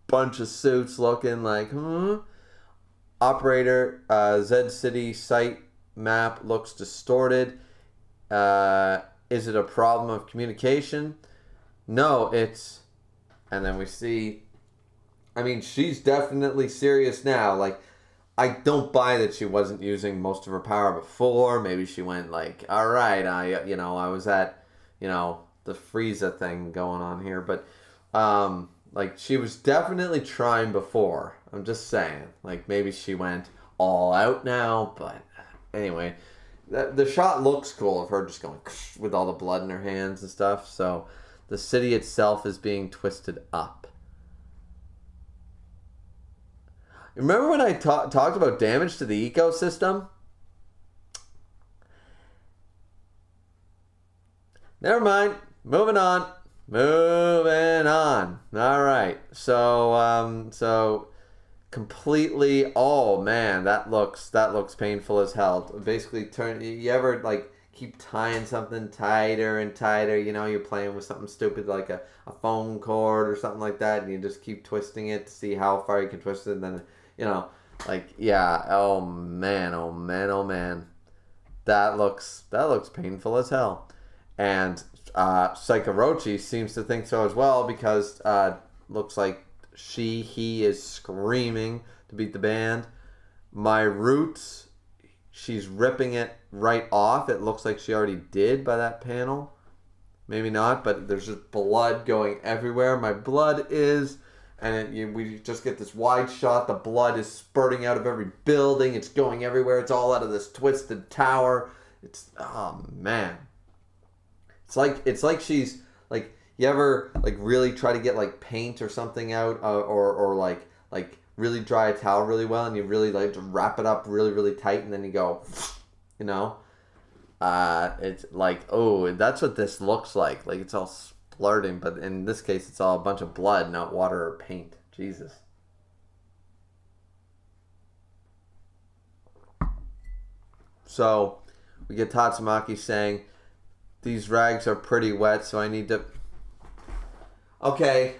Bunch of suits looking like, Operator, Z City site map looks distorted. Is it a problem of communication? No, it's... And then we see... I mean, she's definitely serious now. Like, I don't buy that she wasn't using most of her power before. Maybe she went like, all right, I was at, the Frieza thing going on here. But, like, she was definitely trying before. I'm just saying. Like, maybe she went all out now. But anyway, the shot looks cool of her just going with all the blood in her hands and stuff. So the city itself is being twisted up. Remember when I talked about damage to the ecosystem? Never mind. Moving on. All right. So completely. Oh man, that looks painful as hell. Basically, you ever like keep tying something tighter and tighter? You know, you're playing with something stupid like a phone cord or something like that, and you just keep twisting it to see how far you can twist it, and then. Like, yeah, oh man. That looks painful as hell. And Psycho Rochi seems to think so as well, because looks like he is screaming to beat the band. My Roots, she's ripping it right off. It looks like she already did by that panel. Maybe not, but there's just blood going everywhere. My Blood is... And we just get this wide shot. The blood is spurting out of every building. It's going everywhere. It's all out of this twisted tower. It's, oh man. It's like she's like, you ever like really try to get like paint or something out, or like really dry a towel really well, and you really like to wrap it up really really tight, and then you go, it's like, oh, that's what this looks like. Like, it's all splurting, but in this case it's all a bunch of blood, not water or paint. Jesus. So we get Tatsumaki saying, these rags are pretty wet, so I need to... Okay,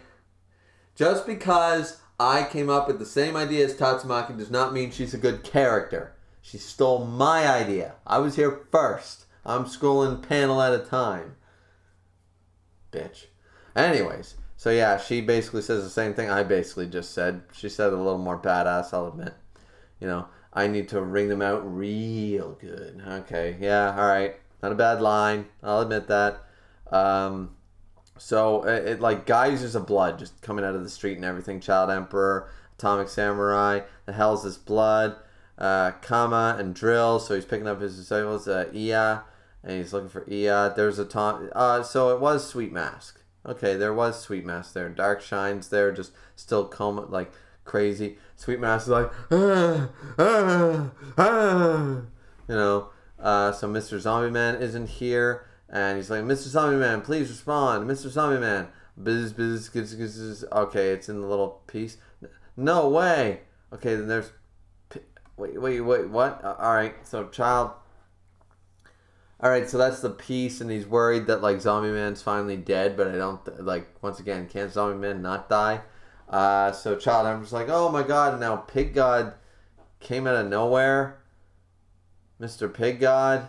just because I came up with the same idea as Tatsumaki does not mean she's a good character. She stole my idea. I was here first. I'm scrolling panel at a time. Bitch. Anyways, so yeah, she basically says the same thing I basically just said. She said it a little more badass, I'll admit. I need to wring them out real good. Okay, yeah, alright. Not a bad line. I'll admit that. So, it like geysers of blood just coming out of the street and everything. Child Emperor, Atomic Samurai, the hell's this blood? Kama and Drill, so he's picking up his disciples, Iya. And he's looking for Iya. There's a so it was Sweet Mask. Okay, there was Sweet Mass there. Dark Shine's there, just still calm, like crazy. Sweet Mass is like, you know. So Mr. Zombie Man isn't here, and he's like, Mr. Zombie Man, please respond. Mr. Zombie Man, okay, it's in the little piece. No way. Okay, then there's, wait, what? All right, so child. All right, so that's the piece, and he's worried that like Zombie Man's finally dead, but I don't like. Once again, can't Zombie Man not die? So child, I'm just like, oh my god! And now Pig God came out of nowhere. Mr. Pig God,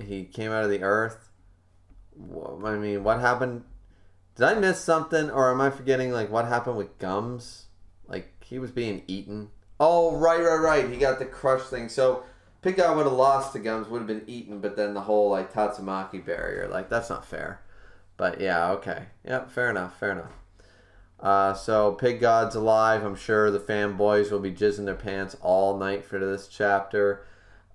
he came out of the earth. I mean, what happened? Did I miss something, or am I forgetting like what happened with Gums? Like he was being eaten. Oh, right. He got the crush thing. So Pig God would have lost to Gums, would have been eaten, but then the whole like Tatsumaki barrier, like that's not fair. But yeah, okay. Yeah, fair enough. So Pig God's alive. I'm sure the fanboys will be jizzing their pants all night for this chapter.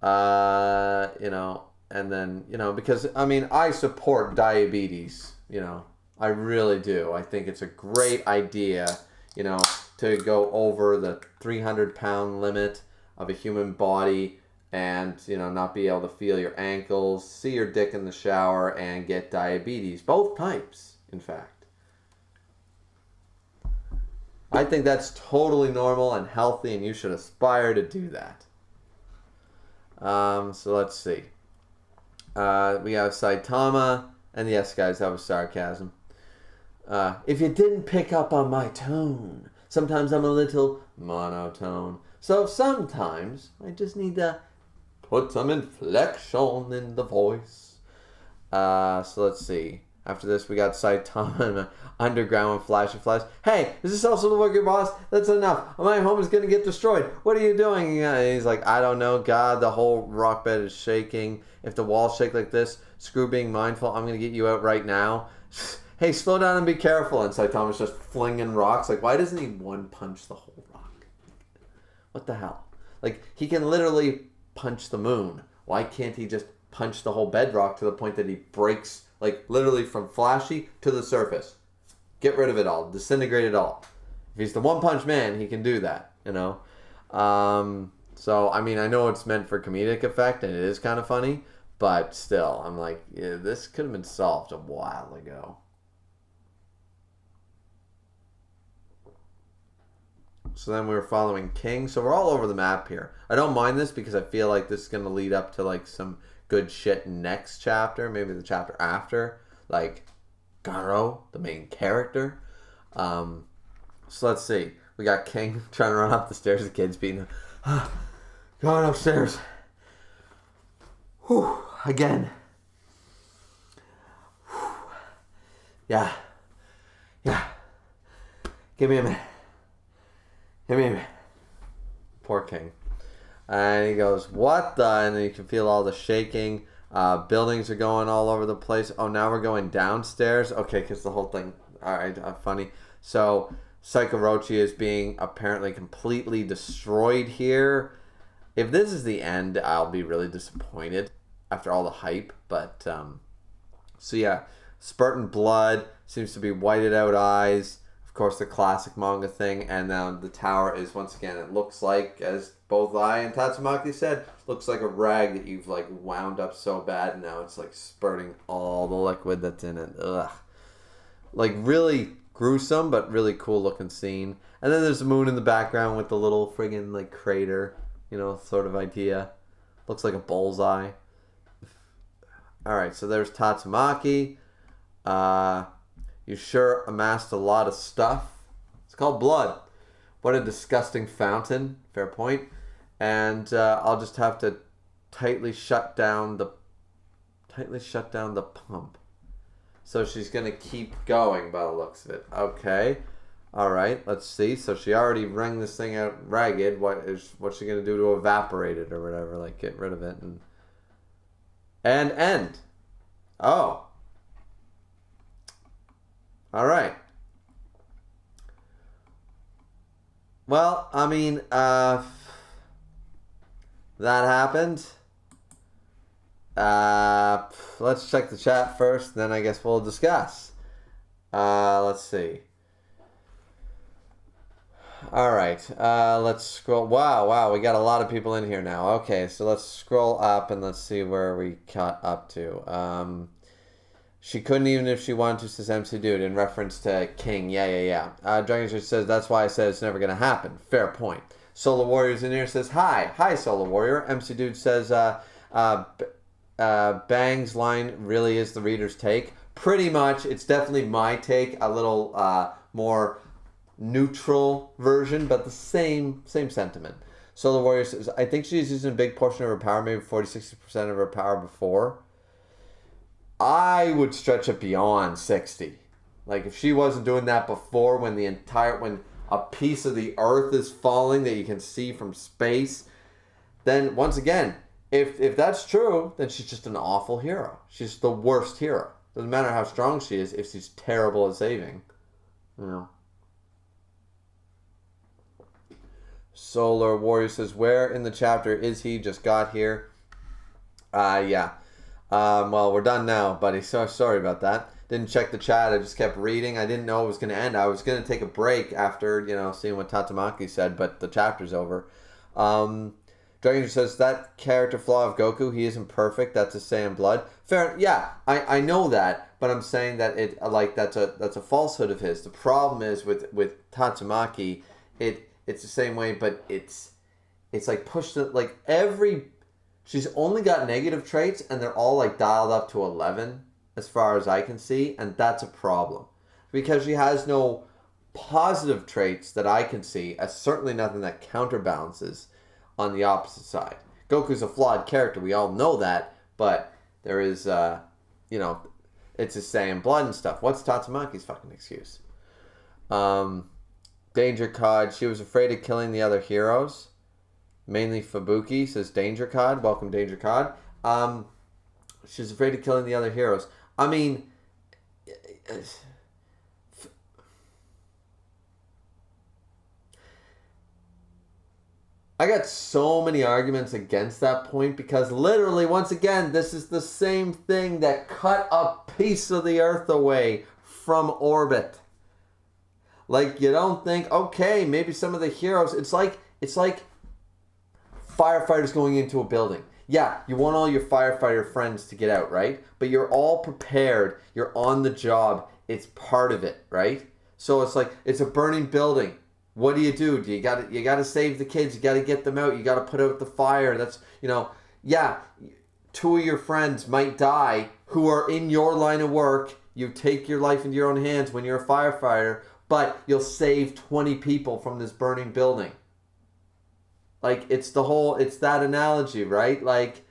You know, and then, you know, because I mean, I support diabetes, you know. I really do. I think it's a great idea, you know, to go over the 300-pound limit of a human body and, you know, not be able to feel your ankles, see your dick in the shower, and get diabetes. Both types, in fact. I think that's totally normal and healthy, and you should aspire to do that. So let's see. We have Saitama, and yes, guys, that was sarcasm. If you didn't pick up on my tone, sometimes I'm a little monotone. So sometimes I just need to put some inflection in the voice. So let's see. After this, we got Saitama and Underground with Flash and Flash. Hey, is this also the work of your boss? That's enough. My home is going to get destroyed. What are you doing? And he's like, I don't know. God, the whole rock bed is shaking. If the walls shake like this, screw being mindful. I'm going to get you out right now. Hey, slow down and be careful. And Saitama's just flinging rocks. Like, why doesn't he one punch the whole rock? What the hell? Like, he can literally punch the moon. Why can't he just punch the whole bedrock to the point that he breaks, like, literally from flashy to the surface? Get rid of it all. Disintegrate it all. If he's the one-punch man, he can do that, you know? So, I mean, I know it's meant for comedic effect, and it is kind of funny, but still, I'm like, yeah, this could have been solved a while ago. So then we were following King. So we're all over the map here. I don't mind this because I feel like this is going to lead up to like some good shit next chapter. Maybe the chapter after. Like Garo, the main character. So let's see. We got King trying to run up the stairs. The kid's beating him. Going upstairs. Whew. Again. Whew. Yeah. Give me a minute. Poor King. And he goes, what the? And then you can feel all the shaking. Buildings are going all over the place. Oh, now we're going downstairs? Okay, because the whole thing... Alright, funny. So, Psychorochi is being apparently completely destroyed here. If this is the end, I'll be really disappointed after all the hype. But, so yeah. Spurting blood. Seems to be whited out eyes. Of course, the classic manga thing, and now the tower is, once again, it looks like, as both I and Tatsumaki said, looks like a rag that you've, like, wound up so bad, and now it's, like, spurting all the liquid that's in it. Ugh. Like, really gruesome, but really cool-looking scene. And then there's the moon in the background with the little friggin', like, crater, you know, sort of idea. Looks like a bullseye. Alright, so there's Tatsumaki. You sure amassed a lot of stuff. It's called blood. What a disgusting fountain. Fair point. And I'll just have to tightly shut down the pump. So she's gonna keep going by the looks of it. Okay. All right. Let's see. So she already wrung this thing out ragged. What's she gonna do to evaporate it or whatever? Like get rid of it and end. Oh. All right. Well, I mean, that happened. Let's check the chat first, then I guess we'll discuss. Let's see. All right, let's scroll. Wow, we got a lot of people in here now. Okay, so let's scroll up and let's see where we caught up to. She couldn't even if she wanted to, says MC Dude, in reference to King. Yeah. Dragon Switch says, that's why I said it's never going to happen. Fair point. Solar Warrior's in here, says, Hi, Solar Warrior. MC Dude says, Bang's line really is the reader's take. Pretty much, it's definitely my take, a little more neutral version, but the same sentiment. Solar Warrior says, I think she's using a big portion of her power, maybe 40-60% of her power before. I would stretch it beyond 60. Like, if she wasn't doing that before, when a piece of the earth is falling that you can see from space, then once again, if that's true, then she's just an awful hero. She's the worst hero. Doesn't matter how strong she is if she's terrible at saving. You know. Solar Warrior says, where in the chapter is he? Just got here. Yeah. Well, we're done now, buddy. So sorry about that. Didn't check the chat. I just kept reading. I didn't know it was going to end. I was going to take a break after, seeing what Tatsumaki said, but the chapter's over. Dragon says, that character flaw of Goku, he isn't perfect. That's a Saiyan blood. Fair. Yeah, I know that, but I'm saying that that's a falsehood of his. The problem is with Tatsumaki, it's the same way, but it's like pushed like she's only got negative traits and they're all like dialed up to 11 as far as I can see, and that's a problem because she has no positive traits that I can see, as certainly nothing that counterbalances on the opposite side. Goku's a flawed character, we all know that, but there is it's his Saiyan blood and stuff. What's Tatsumaki's fucking excuse? Danger Cod, she was afraid of killing the other heroes. Mainly Fubuki, says Danger Cod. Welcome, Danger Cod. She's afraid of killing the other heroes. I mean, I got so many arguments against that point because literally, once again, this is the same thing that cut a piece of the Earth away from orbit. Like, you don't think, okay, maybe some of the heroes, it's like firefighters going into a building. Yeah, you want all your firefighter friends to get out, right? But you're all prepared. You're on the job. It's part of it, right? So it's like, it's a burning building. What do? You got to save the kids. You got to get them out. You got to put out the fire. That's, yeah, two of your friends might die who are in your line of work. You take your life into your own hands when you're a firefighter, but you'll save 20 people from this burning building. Like, it's that analogy, right? Like,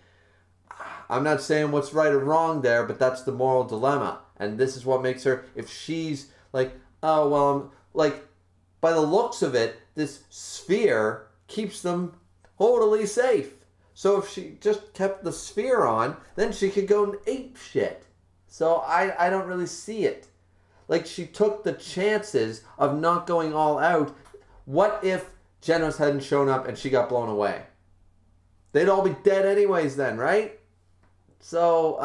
I'm not saying what's right or wrong there, but that's the moral dilemma. And this is what makes her, if she's like, oh, well, I'm like, by the looks of it, this sphere keeps them totally safe. So if she just kept the sphere on, then she could go and ape shit. So I don't really see it. Like, she took the chances of not going all out. What if Genos hadn't shown up and she got blown away? They'd all be dead anyways then, right? So,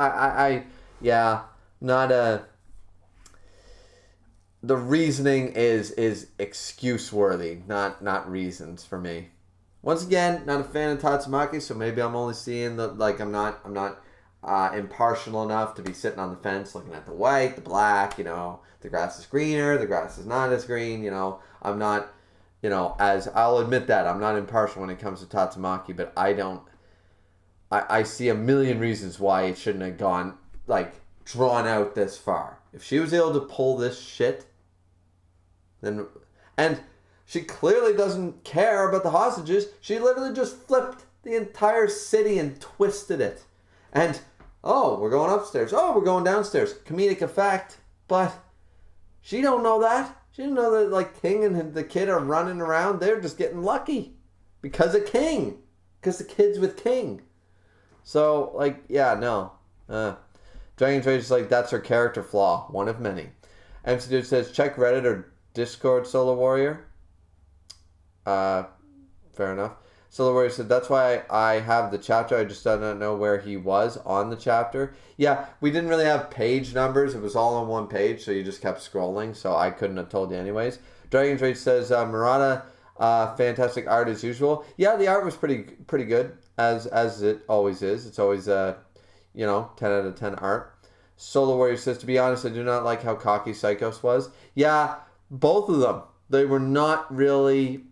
the reasoning is excuse worthy, not reasons for me. Once again, not a fan of Tatsumaki, so maybe I'm only seeing I'm not impartial enough to be sitting on the fence looking at the white, the black, the grass is greener, the grass is not as green, I'm not, as I'll admit that I'm not impartial when it comes to Tatsumaki, but I see a million reasons why it shouldn't have gone, drawn out this far. If she was able to pull this shit, then, and she clearly doesn't care about the hostages, she literally just flipped the entire city and twisted it. And, oh, we're going upstairs. Oh, we're going downstairs. Comedic effect. But she don't know that. She didn't know that, King and the kid are running around. They're just getting lucky. Because of King. Because the kid's with King. So, no. Dragon Trader's that's her character flaw. One of many. MC Dude says, check Reddit or Discord, Solar Warrior. Fair enough. So where he said, that's why I have the chapter. I just don't know where he was on the chapter. Yeah, we didn't really have page numbers. It was all on one page, so you just kept scrolling. So I couldn't have told you anyways. Dragon's Rage says, Murata, fantastic art as usual. Yeah, the art was pretty good, as it always is. It's always, 10 out of 10 art. Solar Warrior says, to be honest, I do not like how cocky Psychos was. Yeah, both of them. They were not really...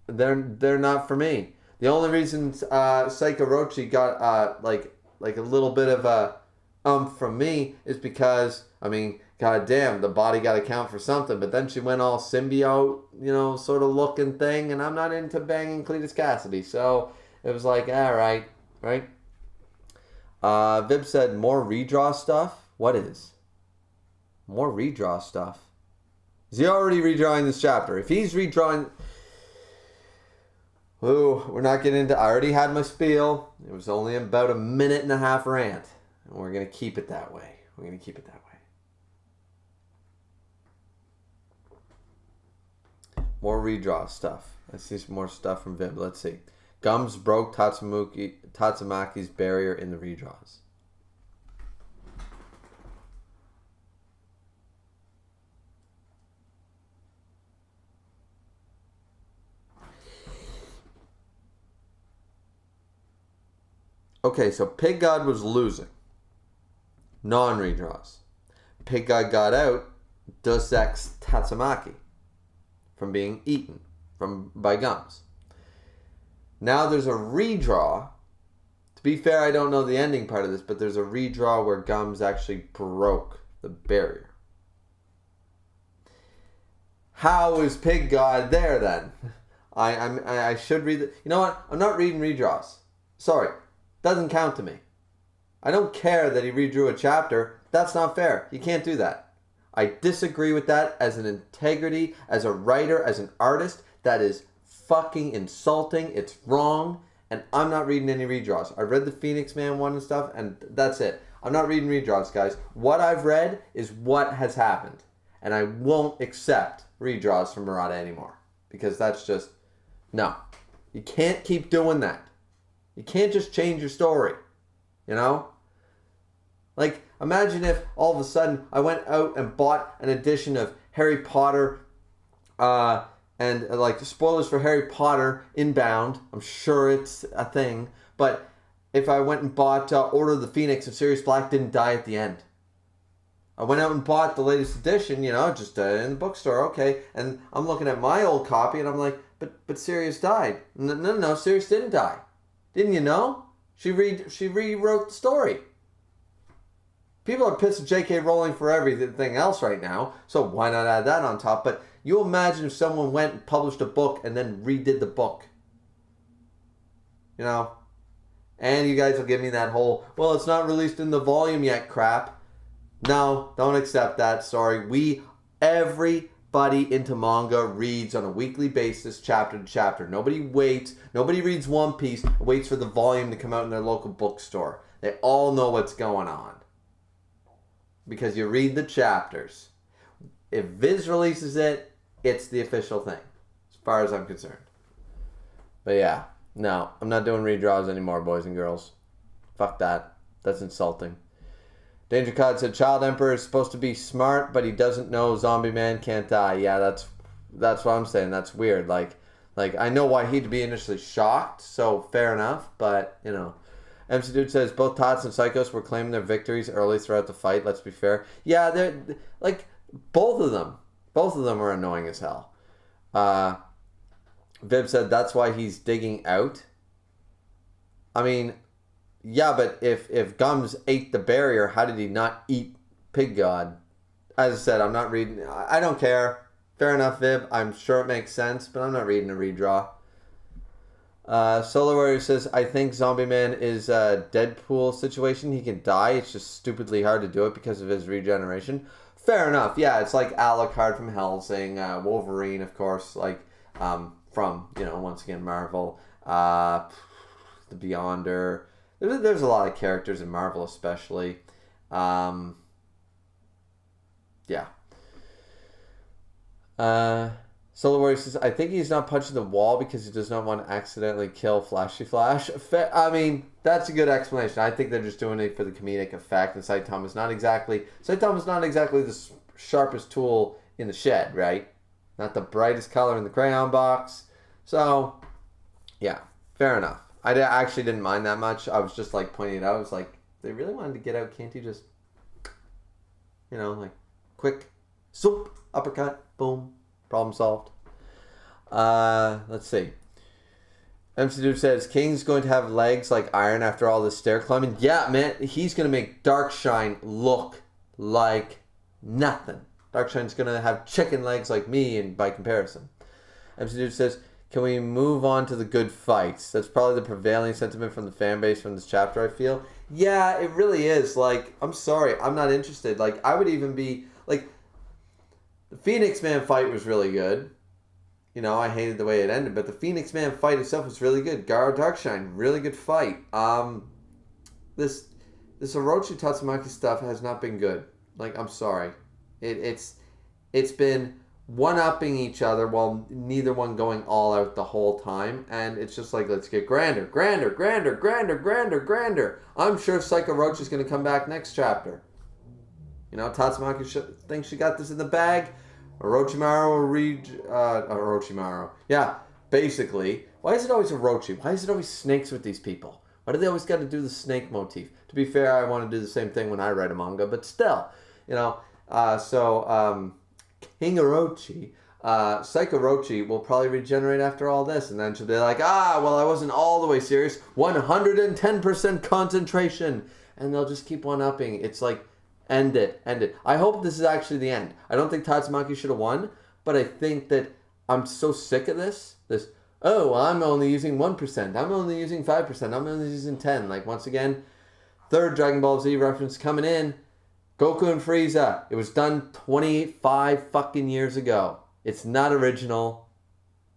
They're not for me. The only reason Psycho Rochi got like a little bit of a from me is because, I mean, goddamn, the body got to count for something. But then she went all symbiote, sort of looking thing, and I'm not into banging Cletus Cassidy, so it was like, all right, right? Vib said more redraw stuff. What is more redraw stuff? Is he already redrawing this chapter? If he's redrawing. Ooh, we're not getting into... I already had my spiel. It was only about a 1.5-minute rant. And we're going to keep it that way. We're going to keep it that way. More redraw stuff. I see some more stuff from Vib. Let's see. Gums broke Tatsumaki's barrier in the redraws. Okay, so Pig God was losing. Non-redraws. Pig God got out Deus Ex Tatsumaki from being eaten by Gums. Now there's a redraw. To be fair, I don't know the ending part of this, but there's a redraw where Gums actually broke the barrier. How is Pig God there then? I should read it. You know what? I'm not reading redraws. Sorry. Doesn't count to me. I don't care that he redrew a chapter. That's not fair. You can't do that. I disagree with that as an integrity, as a writer, as an artist. That is fucking insulting. It's wrong. And I'm not reading any redraws. I read the Phoenix Man one and stuff, and that's it. I'm not reading redraws, guys. What I've read is what has happened. And I won't accept redraws from Murata anymore. Because that's just... No. You can't keep doing that. You can't just change your story, Like, imagine if all of a sudden I went out and bought an edition of Harry Potter, and like spoilers for Harry Potter Inbound. I'm sure it's a thing, but if I went and bought Order of the Phoenix and Sirius Black didn't die at the end. I went out and bought the latest edition, just in the bookstore, okay, and I'm looking at my old copy and I'm like, but Sirius died. No, Sirius didn't die. Didn't you know? She rewrote the story. People are pissed at J.K. Rowling for everything else right now, so why not add that on top? But you imagine if someone went and published a book and then redid the book. And you guys will give me that whole, well, it's not released in the volume yet crap. No, don't accept that. Sorry. Everybody into manga reads on a weekly basis, chapter to chapter. Nobody waits. Nobody reads One Piece and waits for the volume to come out in their local bookstore. They all know what's going on. Because you read the chapters. If Viz releases it, it's the official thing. As far as I'm concerned. But yeah. No, I'm not doing redraws anymore, boys and girls. Fuck that. That's insulting. Danger Cod said, Child Emperor is supposed to be smart, but he doesn't know Zombie Man can't die. Yeah, that's what I'm saying. That's weird. Like I know why he'd be initially shocked, so fair enough, but, MC Dude says, both Tots and Psychos were claiming their victories early throughout the fight, let's be fair. Yeah, they're, both of them are annoying as hell. Viv said, that's why he's digging out. I mean... Yeah, but if Gums ate the barrier, how did he not eat Pig God? As I said, I'm not reading... I don't care. Fair enough, Viv. I'm sure it makes sense, but I'm not reading a redraw. Solar Warrior says, I think Zombie Man is a Deadpool situation. He can die. It's just stupidly hard to do it because of his regeneration. Fair enough. Yeah, it's like Alucard from Hellsing. Wolverine, of course, from, once again, Marvel. The Beyonder... There's a lot of characters in Marvel, especially. Yeah. Solar Warrior says, I think he's not punching the wall because he does not want to accidentally kill Flashy Flash. I mean, that's a good explanation. I think they're just doing it for the comedic effect. And Saitama's not exactly the sharpest tool in the shed, right? Not the brightest color in the crayon box. So, yeah, fair enough. I actually didn't mind that much. I was just like pointing it out. I was like, they really wanted to get out. Can't you just, like quick, swoop, uppercut, boom, problem solved. Let's see. MC Dude says, King's going to have legs like iron after all this stair climbing. Yeah, man, he's going to make Darkshine look like nothing. Darkshine's going to have chicken legs like me, and by comparison. MC Dude says, can we move on to the good fights? That's probably the prevailing sentiment from the fan base from this chapter, I feel. Yeah, it really is. Like, I'm sorry, I'm not interested. Like, I would even be, like, the Phoenix Man fight was really good. I hated the way it ended, but the Phoenix Man fight itself was really good. Garo Darkshine, really good fight. This Orochi Tatsumaki stuff has not been good. Like, I'm sorry. It's been one-upping each other while neither one going all out the whole time, and it's just like, let's get grander. I'm sure Psycho Roach is going to come back next chapter. Tatsumaki thinks she got this in the bag. Orochimaru will read... Orochimaru. Yeah, basically. Why is it always Orochi? Why is it always snakes with these people? Why do they always got to do the snake motif? To be fair, I want to do the same thing when I write a manga, but still, King Orochi, Psycho Orochi will probably regenerate after all this, and then she'll be like, well, I wasn't all the way serious. 110% concentration. And they'll just keep one-upping. It's like, end it. I hope this is actually the end. I don't think Tatsumaki should have won, but I think that I'm so sick of this, I'm only using 1%, I'm only using 5%, I'm only using 10. Like, once again, third Dragon Ball Z reference coming in. Goku and Frieza. It was done 25 fucking years ago. It's not original.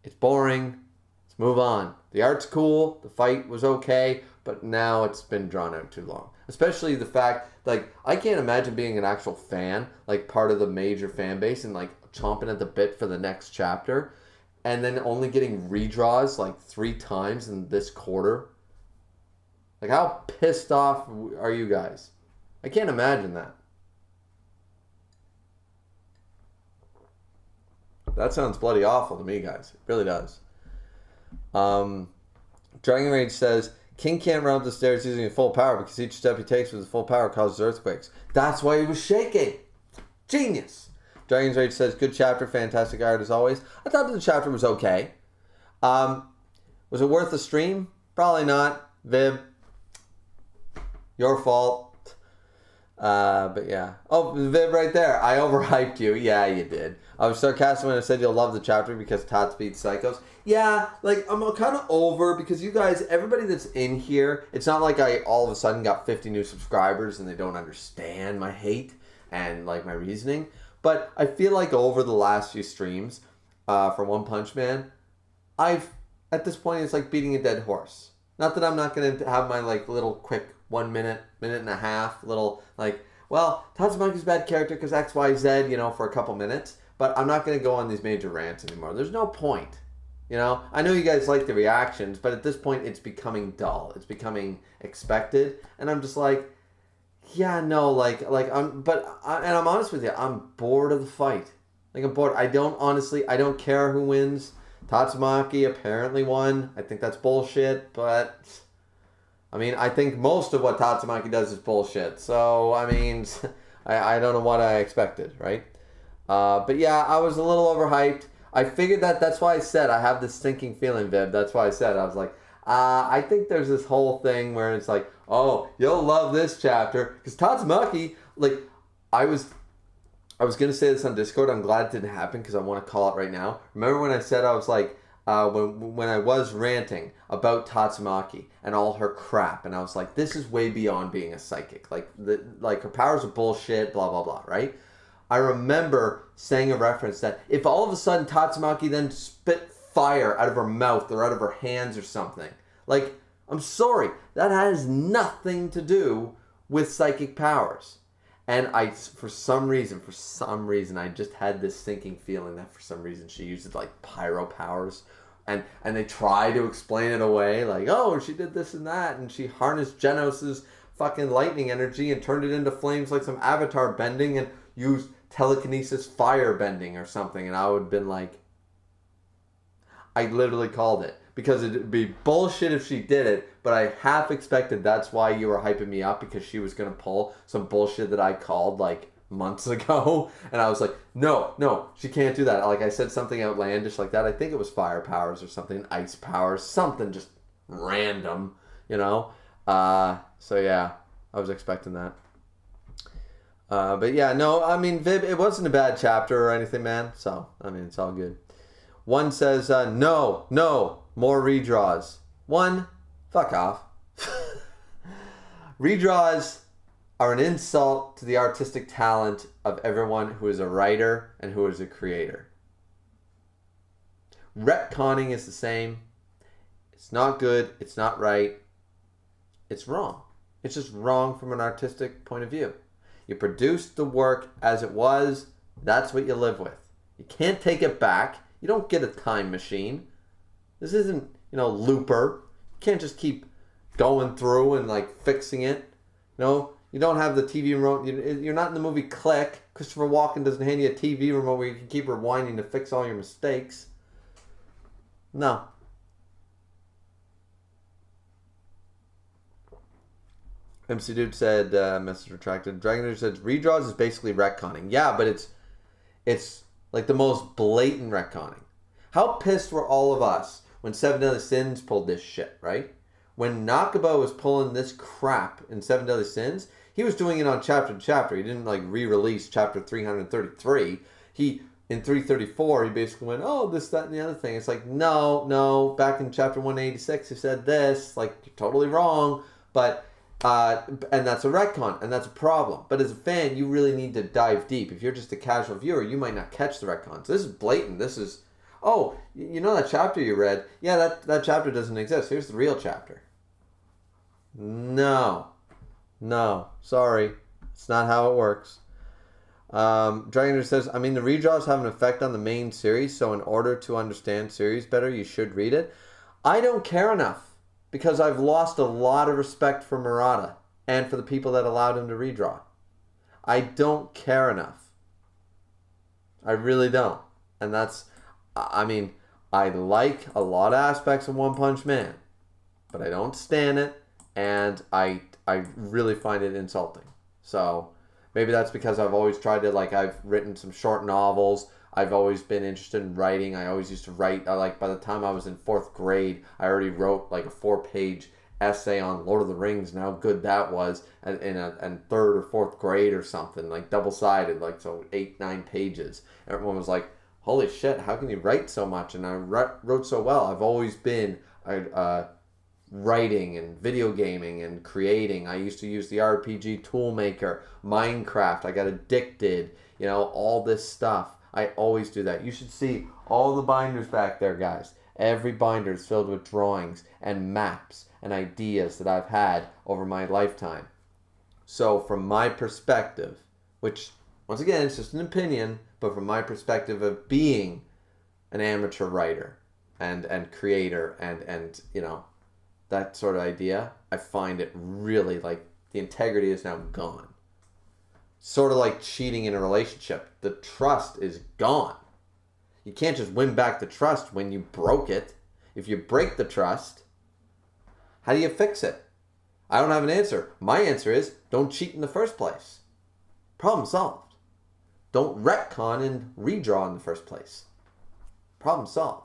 It's boring. Let's move on. The art's cool. The fight was okay. But now it's been drawn out too long. Especially the fact, like, I can't imagine being an actual fan, like part of the major fan base, and like chomping at the bit for the next chapter, and then only getting redraws like 3 times in this quarter. Like, how pissed off are you guys? I can't imagine that. That sounds bloody awful to me, guys. It really does. Dragon Rage says, King can't run up the stairs using full power because each step he takes with his full power causes earthquakes. That's why he was shaking. Genius. Dragon's Rage says, good chapter, fantastic art as always. I thought the chapter was okay. Was it worth the stream? Probably not. Vib, your fault. But yeah. Oh, Viv right there. I overhyped you. Yeah, you did. I was sarcastic when I said you'll love the chapter because Tots beats Psychos. Yeah, like, I'm kind of over because you guys, everybody that's in here, it's not like I all of a sudden got 50 new subscribers and they don't understand my hate and, like, my reasoning. But I feel like over the last few streams for One Punch Man, at this point, it's like beating a dead horse. Not that I'm not going to have my, like, little quick 1 minute, minute and a half, little, like, well, Tatsumaki's a bad character because X, Y, Z, for a couple minutes. But I'm not going to go on these major rants anymore. There's no point. I know you guys like the reactions, but at this point, it's becoming dull. It's becoming expected. And I'm just like, yeah, no, and I'm honest with you. I'm bored of the fight. Like, I'm bored. I don't care who wins. Tatsumaki apparently won. I think that's bullshit, but I think most of what Tatsumaki does is bullshit. So, I don't know what I expected, right? But yeah, I was a little overhyped. I figured that's why I said I have this sinking feeling, Viv. That's why I said, I was like, I think there's this whole thing where it's like, oh, you'll love this chapter. Because Tatsumaki, like, I was going to say this on Discord. I'm glad it didn't happen because I want to call it right now. Remember when I said I was like, when I was ranting about Tatsumaki and all her crap, and I was like, this is way beyond being a psychic. Like her powers are bullshit, blah, blah, blah, right? I remember saying a reference that if all of a sudden Tatsumaki then spit fire out of her mouth or out of her hands or something, like, I'm sorry, that has nothing to do with psychic powers. And for some reason, I just had this sinking feeling that for some reason she uses like pyro powers. And they try to explain it away, like, oh, she did this and that, and she harnessed Genos's fucking lightning energy and turned it into flames like some avatar bending and used telekinesis fire bending or something. And I would have been like, I literally called it. Because it'd be bullshit if she did it, but I half expected that's why you were hyping me up, because she was going to pull some bullshit that I called like months ago. And I was like, no, she can't do that. Like I said something outlandish like that. I think it was fire powers or something, ice powers, something just random, you know? So yeah, I was expecting that. But yeah, no, I mean, Vib, it wasn't a bad chapter or anything, man. So, I mean, it's all good. One says, no, more redraws. One, fuck off. Redraws are an insult to the artistic talent of everyone who is a writer and who is a creator. Retconning is the same. It's not good. It's not right. It's wrong. It's just wrong from an artistic point of view. You produced the work as it was. That's what you live with. You can't take it back. You don't get a time machine. This isn't, Looper. You can't just keep going through and like fixing it. You don't have the TV remote. You're not in the movie Click. Christopher Walken doesn't hand you a TV remote where you can keep rewinding to fix all your mistakes. No. MC Dude said, message retracted. Dragon Dude said, redraws is basically retconning. Yeah, but it's like the most blatant retconning. How pissed were all of us when Seven Deadly Sins pulled this shit, right? When Nakaba was pulling this crap in Seven Deadly Sins, he was doing it on chapter to chapter. He didn't like re-release chapter 333. In 334, he basically went, oh, this, that, and the other thing. It's like, no, back in chapter 186, he said this. Like, you're totally wrong. But, and that's a retcon, and that's a problem. But as a fan, you really need to dive deep. If you're just a casual viewer, you might not catch the retcons. This is blatant. This is, oh, you know that chapter you read? Yeah, that chapter doesn't exist. Here's the real chapter. No, sorry. It's not how it works. Dragon says, I mean, the redraws have an effect on the main series, so in order to understand series better, you should read it. I don't care enough, because I've lost a lot of respect for Murata and for the people that allowed him to redraw. I don't care enough. I really don't. And that's, I mean, I like a lot of aspects of One Punch Man, but I don't stand it, and I really find it insulting. So maybe that's because I've always tried to, like, I've written some short novels. I've always been interested in writing. I always used to write, like, by the time I was in 4th grade, I already wrote, like, a 4-page essay on Lord of the Rings and how good that was in 3rd or 4th grade or something, like, double-sided, like, so 8-9 pages. Everyone was like, holy shit, how can you write so much? And I wrote so well. I've always been writing and video gaming and creating. I used to use the RPG Toolmaker, Minecraft. I got addicted, all this stuff. I always do that. You should see all the binders back there, guys. Every binder is filled with drawings and maps and ideas that I've had over my lifetime. So from my perspective, which, once again, it's just an opinion, but from my perspective of being an amateur writer and creator and that sort of idea, I find it really, like, the integrity is now gone. Sort of like cheating in a relationship. The trust is gone. You can't just win back the trust when you broke it. If you break the trust, how do you fix it? I don't have an answer. My answer is, don't cheat in the first place. Problem solved. Don't retcon and redraw in the first place. Problem solved.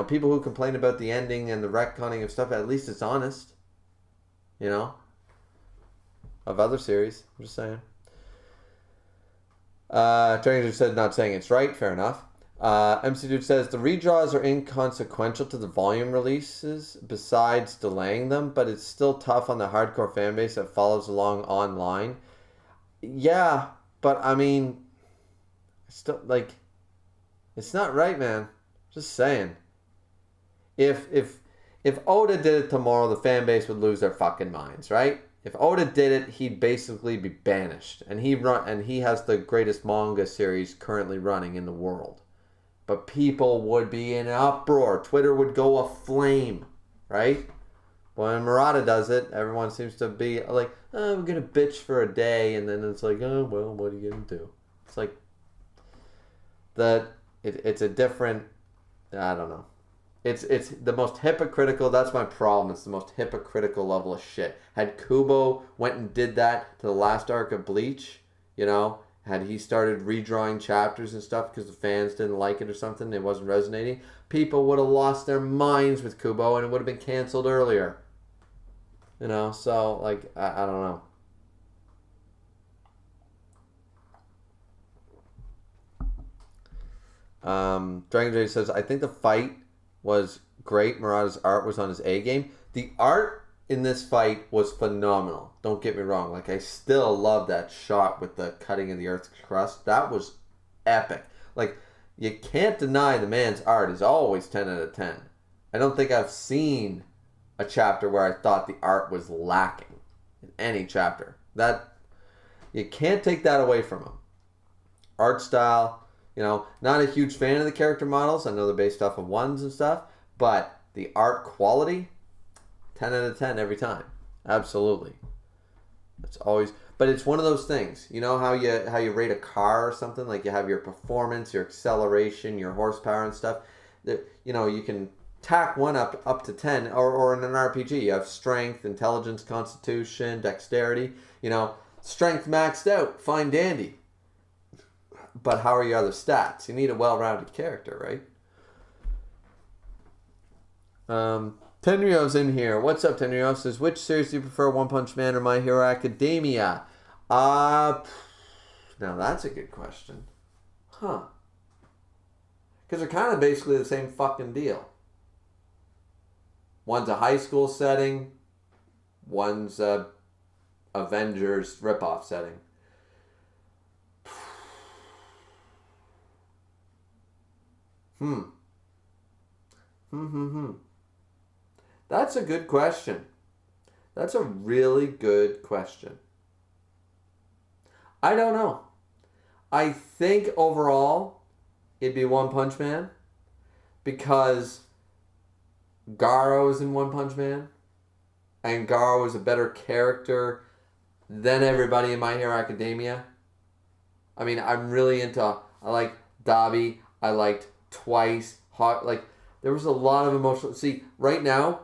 People who complain about the ending and the retconning of stuff, at least it's honest. Of other series. I'm just saying. Dragon said, not saying it's right. Fair enough. MC Dude says, the redraws are inconsequential to the volume releases besides delaying them, but it's still tough on the hardcore fan base that follows along online. Yeah, but I mean, still, like, it's not right, man. Just saying. If Oda did it tomorrow, the fan base would lose their fucking minds, right? if Oda did it, he'd basically be banished. And he has the greatest manga series currently running in the world. But people would be in an uproar. Twitter would go aflame, right? When Murata does it, everyone seems to be like, oh, we're going to bitch for a day. And then it's like, oh, well, what are you going to do? It's like, it's a different, I don't know. It's the most hypocritical, that's my problem. It's the most hypocritical level of shit. Had Kubo went and did that to the last arc of Bleach, you know, had he started redrawing chapters and stuff because the fans didn't like it or something, it wasn't resonating, people would have lost their minds with Kubo and it would have been canceled earlier. You know, so, like, I don't know. Dragon J says, I think the fight was great. Murata's art was on his A game. The art in this fight was phenomenal. Don't get me wrong. Like, I still love that shot with the cutting of the Earth's crust. That was epic. Like, you can't deny the man's art is always 10 out of 10. I don't think I've seen a chapter where I thought the art was lacking in any chapter. That, you can't take that away from him. Art style. You know, not a huge fan of the character models. I know they're based off of ones and stuff. But the art quality, 10 out of 10 every time. Absolutely. It's always... But it's one of those things. You know how you rate a car or something? Like you have your performance, your acceleration, your horsepower and stuff. That, you know, you can tack one up to 10. Or in an RPG, you have strength, intelligence, constitution, dexterity. You know, strength maxed out. Fine dandy. But how are your other stats? You need a well-rounded character, right? Tenryo's in here. What's up, Tenryo? Says, which series do you prefer, One Punch Man or My Hero Academia? Now that's a good question. Huh. Because they're kind of basically the same fucking deal. One's a high school setting. One's a Avengers ripoff setting. That's a good question. That's a really good question. I don't know. I think overall it'd be One Punch Man because Garo is in One Punch Man and Garo is a better character than everybody in My Hero Academia. I mean, I'm really I like Dabi. I liked Twice, like there was a lot of emotional. See, right now,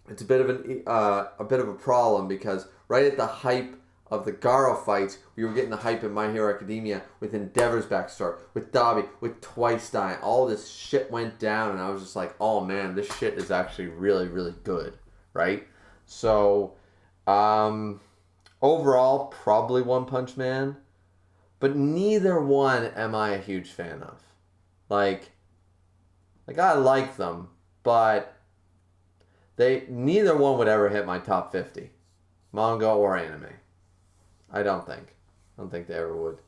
it's a bit of a problem because right at the hype of the Garo fights, we were getting the hype in My Hero Academia with Endeavor's backstory, with Dabi, with Twice dying. All this shit went down, and I was just like, oh man, this shit is actually really, really good, right? So, overall, probably One Punch Man, but neither one am I a huge fan of. Like I like them, but neither one would ever hit my top 50, manga or anime. I don't think they ever would.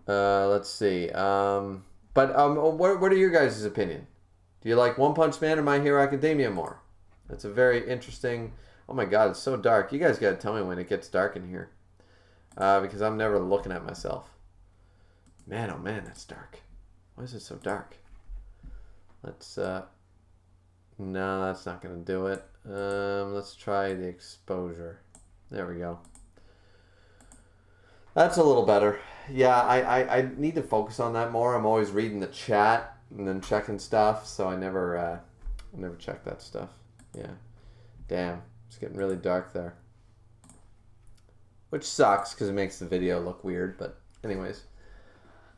Let's see. But what are your guys' opinion? Do you like One Punch Man or My Hero Academia more? That's a very interesting. Oh my God, it's so dark. You guys gotta tell me when it gets dark in here, because I'm never looking at myself. Man, oh man, that's dark. Why is it so dark? Let's, no, that's not going to do it. Let's try the exposure. There we go. That's a little better. Yeah, I need to focus on that more. I'm always reading the chat and then checking stuff, so I never check that stuff. Yeah. Damn, it's getting really dark there. Which sucks, because it makes the video look weird, but anyways.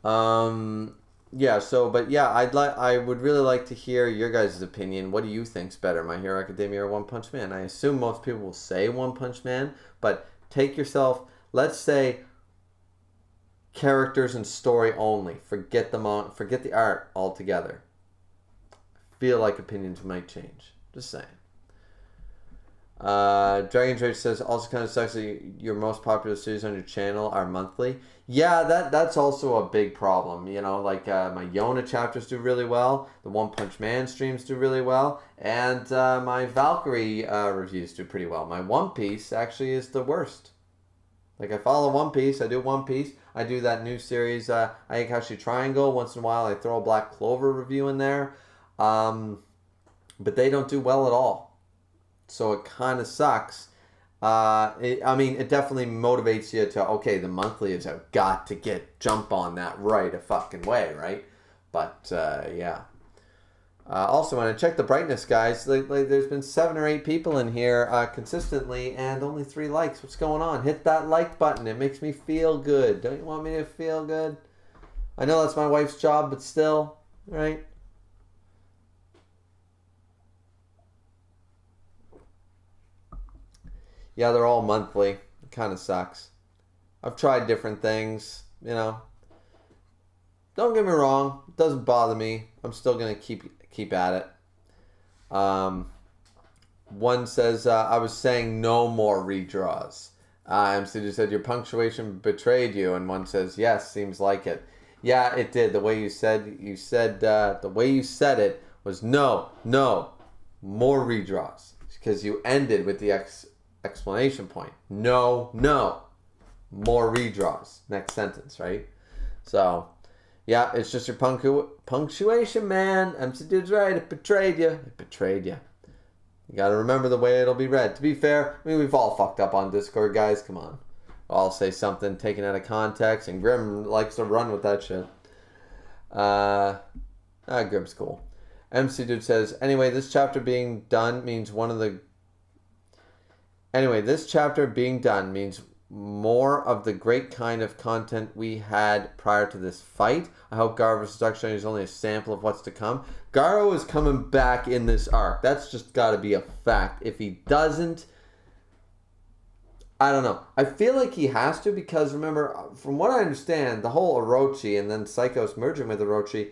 Yeah, I would really like to hear your guys' opinion. What do you think's better, My Hero Academia or One Punch Man? I assume most people will say One Punch Man, but take yourself, let's say characters and story only. Forget the art altogether. I feel like opinions might change. Just saying. Dragon Trade says, also kind of sucks that your most popular series on your channel are monthly. Yeah, that's also a big problem. You know, like my Yona chapters do really well. The One Punch Man streams do really well. And my Valkyrie reviews do pretty well. My One Piece actually is the worst. Like, I follow One Piece. I do One Piece. I do that new series, Ayakashi Triangle. Once in a while, I throw a Black Clover review in there. But they don't do well at all. So it kind of sucks. It definitely motivates you to, okay, the monthly is I've got to jump on that right a fucking way, right? But, yeah. Also, when I check the brightness, guys, there's been 7 or 8 people in here consistently and only 3 likes. What's going on? Hit that like button. It makes me feel good. Don't you want me to feel good? I know that's my wife's job, but still, right? Yeah, they're all monthly. It kind of sucks. I've tried different things, you know. Don't get me wrong. It doesn't bother me. I'm still going to keep at it. One says, I was saying no more redraws. MC just said, your punctuation betrayed you. And one says, yes, seems like it. Yeah, it did. The way you said it was no, more redraws. Because you ended with the exclamation point. No, more redraws. Next sentence, right? So, yeah, it's just your punctuation, man. MC Dude's right. It betrayed you. You got to remember the way it'll be read. To be fair, I mean, we've all fucked up on Discord, guys. Come on. I'll say something taken out of context, and Grim likes to run with that shit. Grim's cool. MC Dude says, anyway, this chapter being done means more of the great kind of content we had prior to this fight. I hope Garo vs. Darkshine is only a sample of what's to come. Garo is coming back in this arc. That's just got to be a fact. If he doesn't, I don't know. I feel like he has to because, remember, from what I understand, the whole Orochi and then Psychos merging with Orochi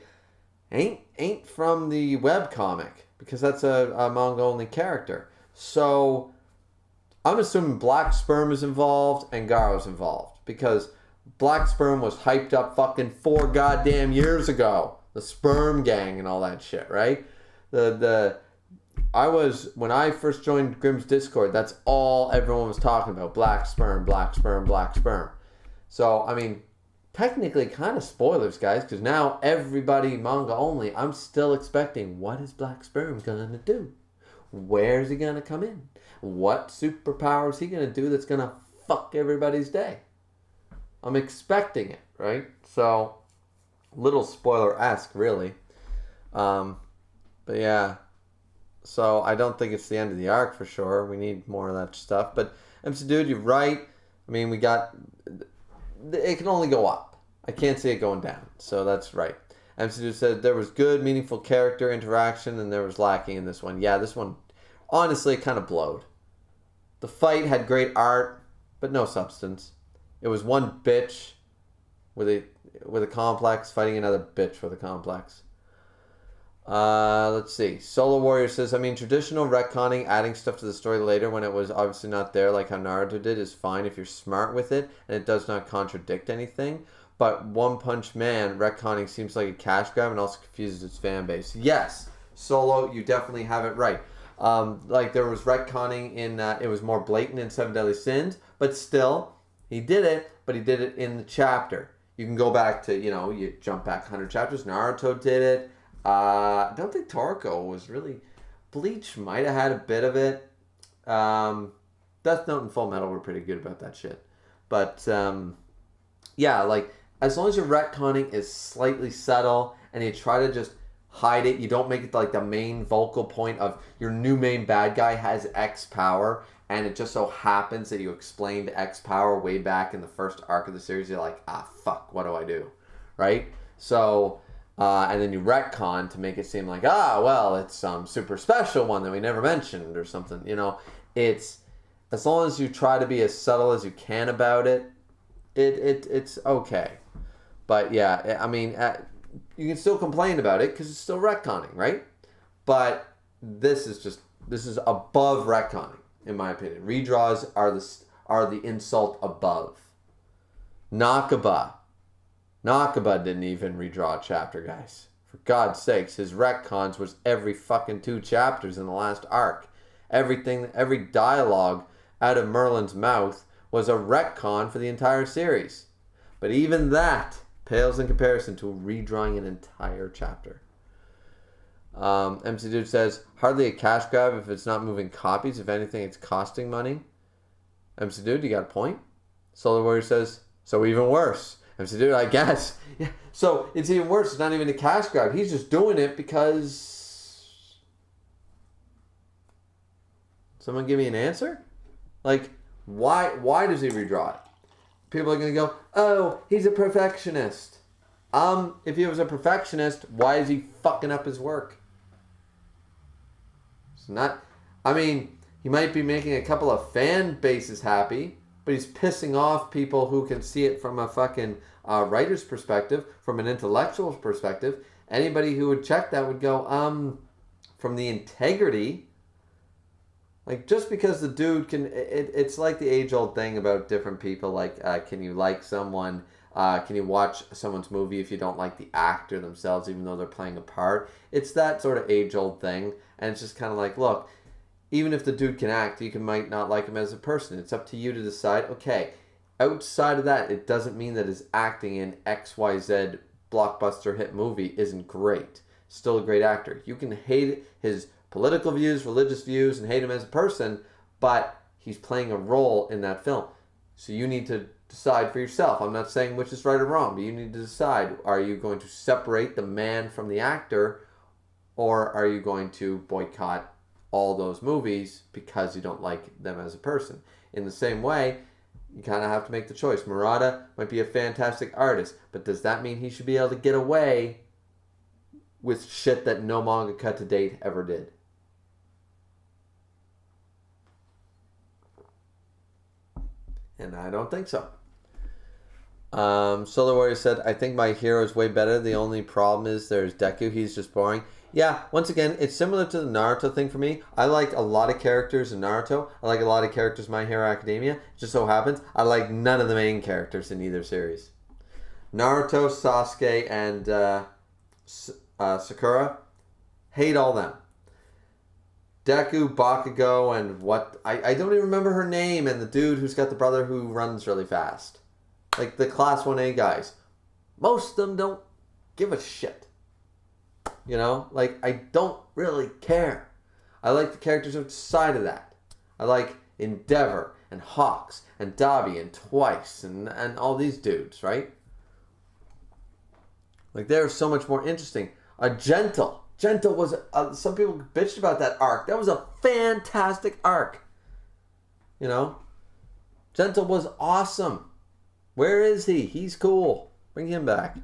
ain't from the webcomic because that's a manga-only character. So I'm assuming Black Sperm is involved and Garo's involved because Black Sperm was hyped up fucking 4 goddamn years ago. The Sperm Gang and all that shit, right? When I first joined Grimm's Discord, that's all everyone was talking about. Black Sperm. So, I mean, technically kind of spoilers, guys, because now everybody manga only, I'm still expecting, what is Black Sperm gonna do? Where's he gonna come in? What superpower is he gonna do that's gonna fuck everybody's day? I'm expecting it, right? So, little spoiler-esque, really. But yeah. So, I don't think it's the end of the arc for sure. We need more of that stuff. But, MC Dude, you're right. I mean, it can only go up. I can't see it going down. So, that's right. MC Dude said there was good, meaningful character interaction, and there was lacking in this one. Yeah, this one, honestly, kind of blowed. The fight had great art, but no substance. It was one bitch with a complex fighting another bitch with a complex. Let's see. Solo Warrior says, I mean, traditional retconning, adding stuff to the story later when it was obviously not there, like how Naruto did, is fine if you're smart with it and it does not contradict anything. But One Punch Man retconning seems like a cash grab and also confuses its fan base. Yes, Solo, you definitely have it right. Like there was retconning in, it was more blatant in Seven Deadly Sins, but still, he did it, but he did it in the chapter. You can go back to, you jump back 100 chapters. Naruto did it. I don't think Toriko was really... Bleach might have had a bit of it. Death Note and Full Metal were pretty good about that shit. But, yeah, like, as long as your retconning is slightly subtle and you try to just hide it, you don't make it like the main vocal point of your new main bad guy has X power, and it just so happens that you explained X power way back in the first arc of the series. You're like, fuck, what do I do? Right? So, and then you retcon to make it seem like, well, it's some super special one that we never mentioned or something. It's, as long as you try to be as subtle as you can about it, it's okay. But yeah, I mean, you can still complain about it because it's still retconning, right? But this is above retconning. in my opinion. Redraws are the insult above. Nakaba didn't even redraw a chapter, guys. For God's sakes, his retcons was every fucking 2 chapters in the last arc. Every dialogue out of Merlin's mouth was a retcon for the entire series. But even that pales in comparison to redrawing an entire chapter. MC Dude says, hardly a cash grab if it's not moving copies. If anything, it's costing money. MC Dude, you got a point? Solar Warrior says, so even worse. MC Dude, I guess. Yeah. So it's even worse. It's not even a cash grab. He's just doing it because... Someone give me an answer? Like, why does he redraw it? People are going to go, oh, he's a perfectionist. If he was a perfectionist, why is he fucking up his work? It's not... I mean, he might be making a couple of fan bases happy, but he's pissing off people who can see it from a fucking writer's perspective, from an intellectual perspective. Anybody who would check that would go, from the integrity... Like, just because the dude can... It's like the age-old thing about different people. Like, can you like someone? Can you watch someone's movie if you don't like the actor themselves, even though they're playing a part? It's that sort of age-old thing. And it's just kind of like, look, even if the dude can act, you might not like him as a person. It's up to you to decide, okay, outside of that, it doesn't mean that his acting in XYZ blockbuster hit movie isn't great. Still a great actor. You can hate his political views, religious views, and hate him as a person, but he's playing a role in that film. So you need to decide for yourself. I'm not saying which is right or wrong, but you need to decide, are you going to separate the man from the actor, or are you going to boycott all those movies because you don't like them as a person? In the same way, you kind of have to make the choice. Murata might be a fantastic artist, but does that mean he should be able to get away with shit that no mangaka to date ever did? And I don't think so. Solar Warrior said, I think My Hero is way better. The only problem is there's Deku. He's just boring. Yeah, once again, it's similar to the Naruto thing for me. I like a lot of characters in Naruto. I like a lot of characters in My Hero Academia. It just so happens I like none of the main characters in either series. Naruto, Sasuke, and Sakura, hate all them. Deku, Bakugo, and what... I don't even remember her name, and the dude who's got the brother who runs really fast. Like the Class 1A guys. Most of them don't give a shit. You know? Like, I don't really care. I like the characters outside of that. I like Endeavor, and Hawks, and Dabi, and Twice, and all these dudes, right? Like, they're so much more interesting. Gentle. Gentle was... some people bitched about that arc. That was a fantastic arc. You know? Gentle was awesome. Where is he? He's cool. Bring him back.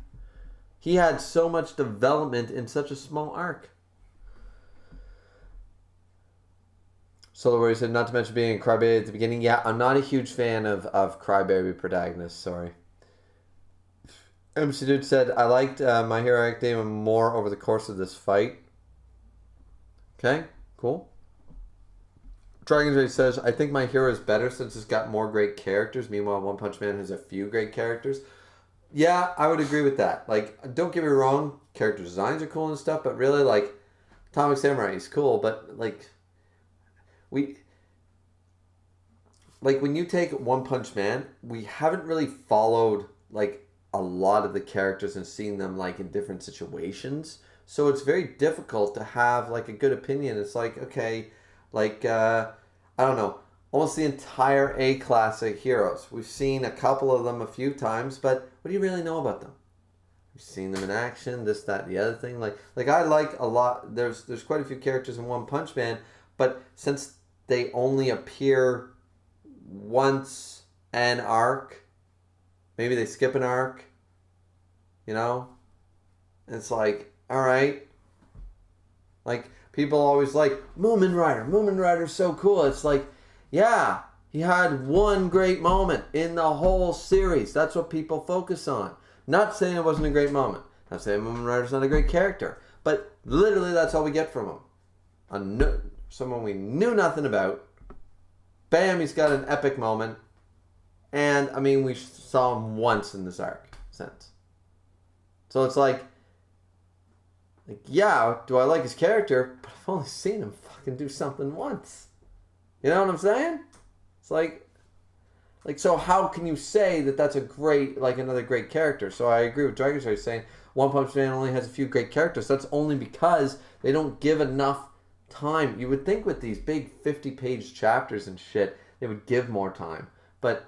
He had so much development in such a small arc. Solar Warrior said, not to mention being a Crybaby at the beginning. Yeah, I'm not a huge fan of Crybaby protagonists. Sorry. MC Dude said, I liked My Hero Academia more over the course of this fight. Okay, cool. Dragon's Rage says, I think My Hero is better since it's got more great characters. Meanwhile, One Punch Man has a few great characters. Yeah, I would agree with that. Like, don't get me wrong, character designs are cool and stuff, but really, like, Atomic Samurai is cool, but, like, when you take One Punch Man, we haven't really followed, like, a lot of the characters and seen them, like, in different situations. So it's very difficult to have, like, a good opinion. It's like, okay, like, I don't know, almost the entire A-class of heroes. We've seen a couple of them a few times, but what do you really know about them? We've seen them in action, this, that, the other thing. Like I like a lot, there's quite a few characters in One Punch Man, but since they only appear once an arc, maybe they skip an arc, you know? It's like, alright. Like, people always like, Moomin Rider. Moomin Rider's so cool. It's like, yeah, he had one great moment in the whole series. That's what people focus on. Not saying it wasn't a great moment. Not saying Moomin Rider's not a great character. But literally that's all we get from him. Someone we knew nothing about. bam, he's got an epic moment. And, I mean, we saw him once in this arc since. So it's like, yeah, do I like his character? But I've only seen him fucking do something once. You know what I'm saying? It's like, so how can you say that that's a great, like, another great character? So I agree with Dragon Story saying One Punch Man only has a few great characters. That's only because they don't give enough time. You would think with these big 50-page chapters and shit, they would give more time. But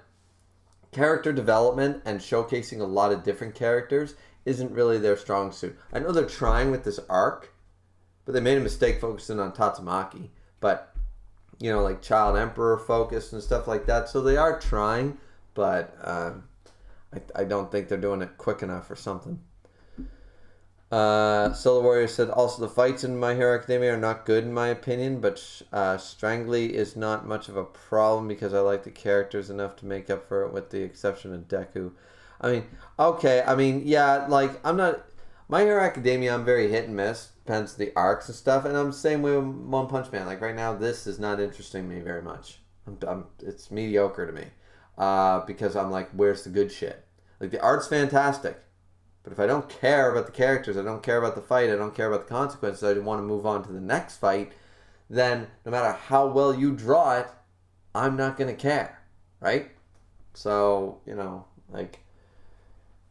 character development and showcasing a lot of different characters isn't really their strong suit. I know they're trying with this arc, but they made a mistake focusing on Tatsumaki. But, you know, like Child Emperor focus and stuff like that. So they are trying, but I don't think they're doing it quick enough or something. Solar Warrior said, also the fights in My Hero Academia are not good in my opinion, but Strangly is not much of a problem because I like the characters enough to make up for it with the exception of Deku. I mean, okay, I mean, yeah, like, I'm not... My Hero Academia, I'm very hit and miss. Depends on the arcs and stuff, and I'm the same way with One Punch Man. Like, right now, this is not interesting me very much. It's mediocre to me. Because I'm like, where's the good shit? Like, the art's fantastic. But if I don't care about the characters, I don't care about the fight, I don't care about the consequences, I want to move on to the next fight, then no matter how well you draw it, I'm not going to care, right? So, you know, like,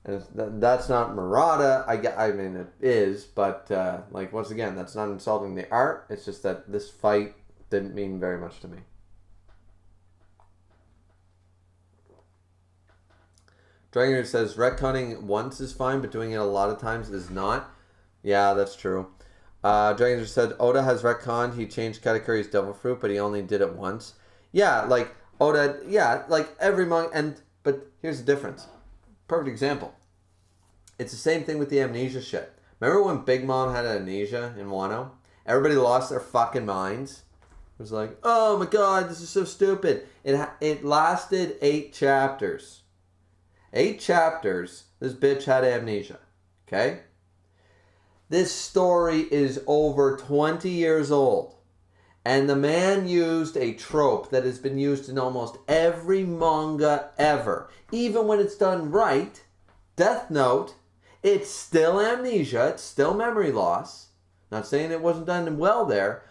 and that's not Murata. I mean, it is, but, like, once again, that's not insulting the art. It's just that this fight didn't mean very much to me. Dragon says, retconning once is fine, but doing it a lot of times is not. Yeah, that's true. Dragon said, Oda has retconned. He changed Katakuri's Devil Fruit, but he only did it once. Yeah, like, Oda, yeah, like, every manga, but here's the difference. Perfect example. It's the same thing with the amnesia shit. Remember when Big Mom had amnesia in Wano? Everybody lost their fucking minds. It was like, oh my god, this is so stupid. It lasted 8 chapters. 8 chapters, this bitch had amnesia. Okay? This story is over 20 years old. And the man used a trope that has been used in almost every manga ever. Even when it's done right, Death Note, it's still amnesia, it's still memory loss. Not saying it wasn't done well there,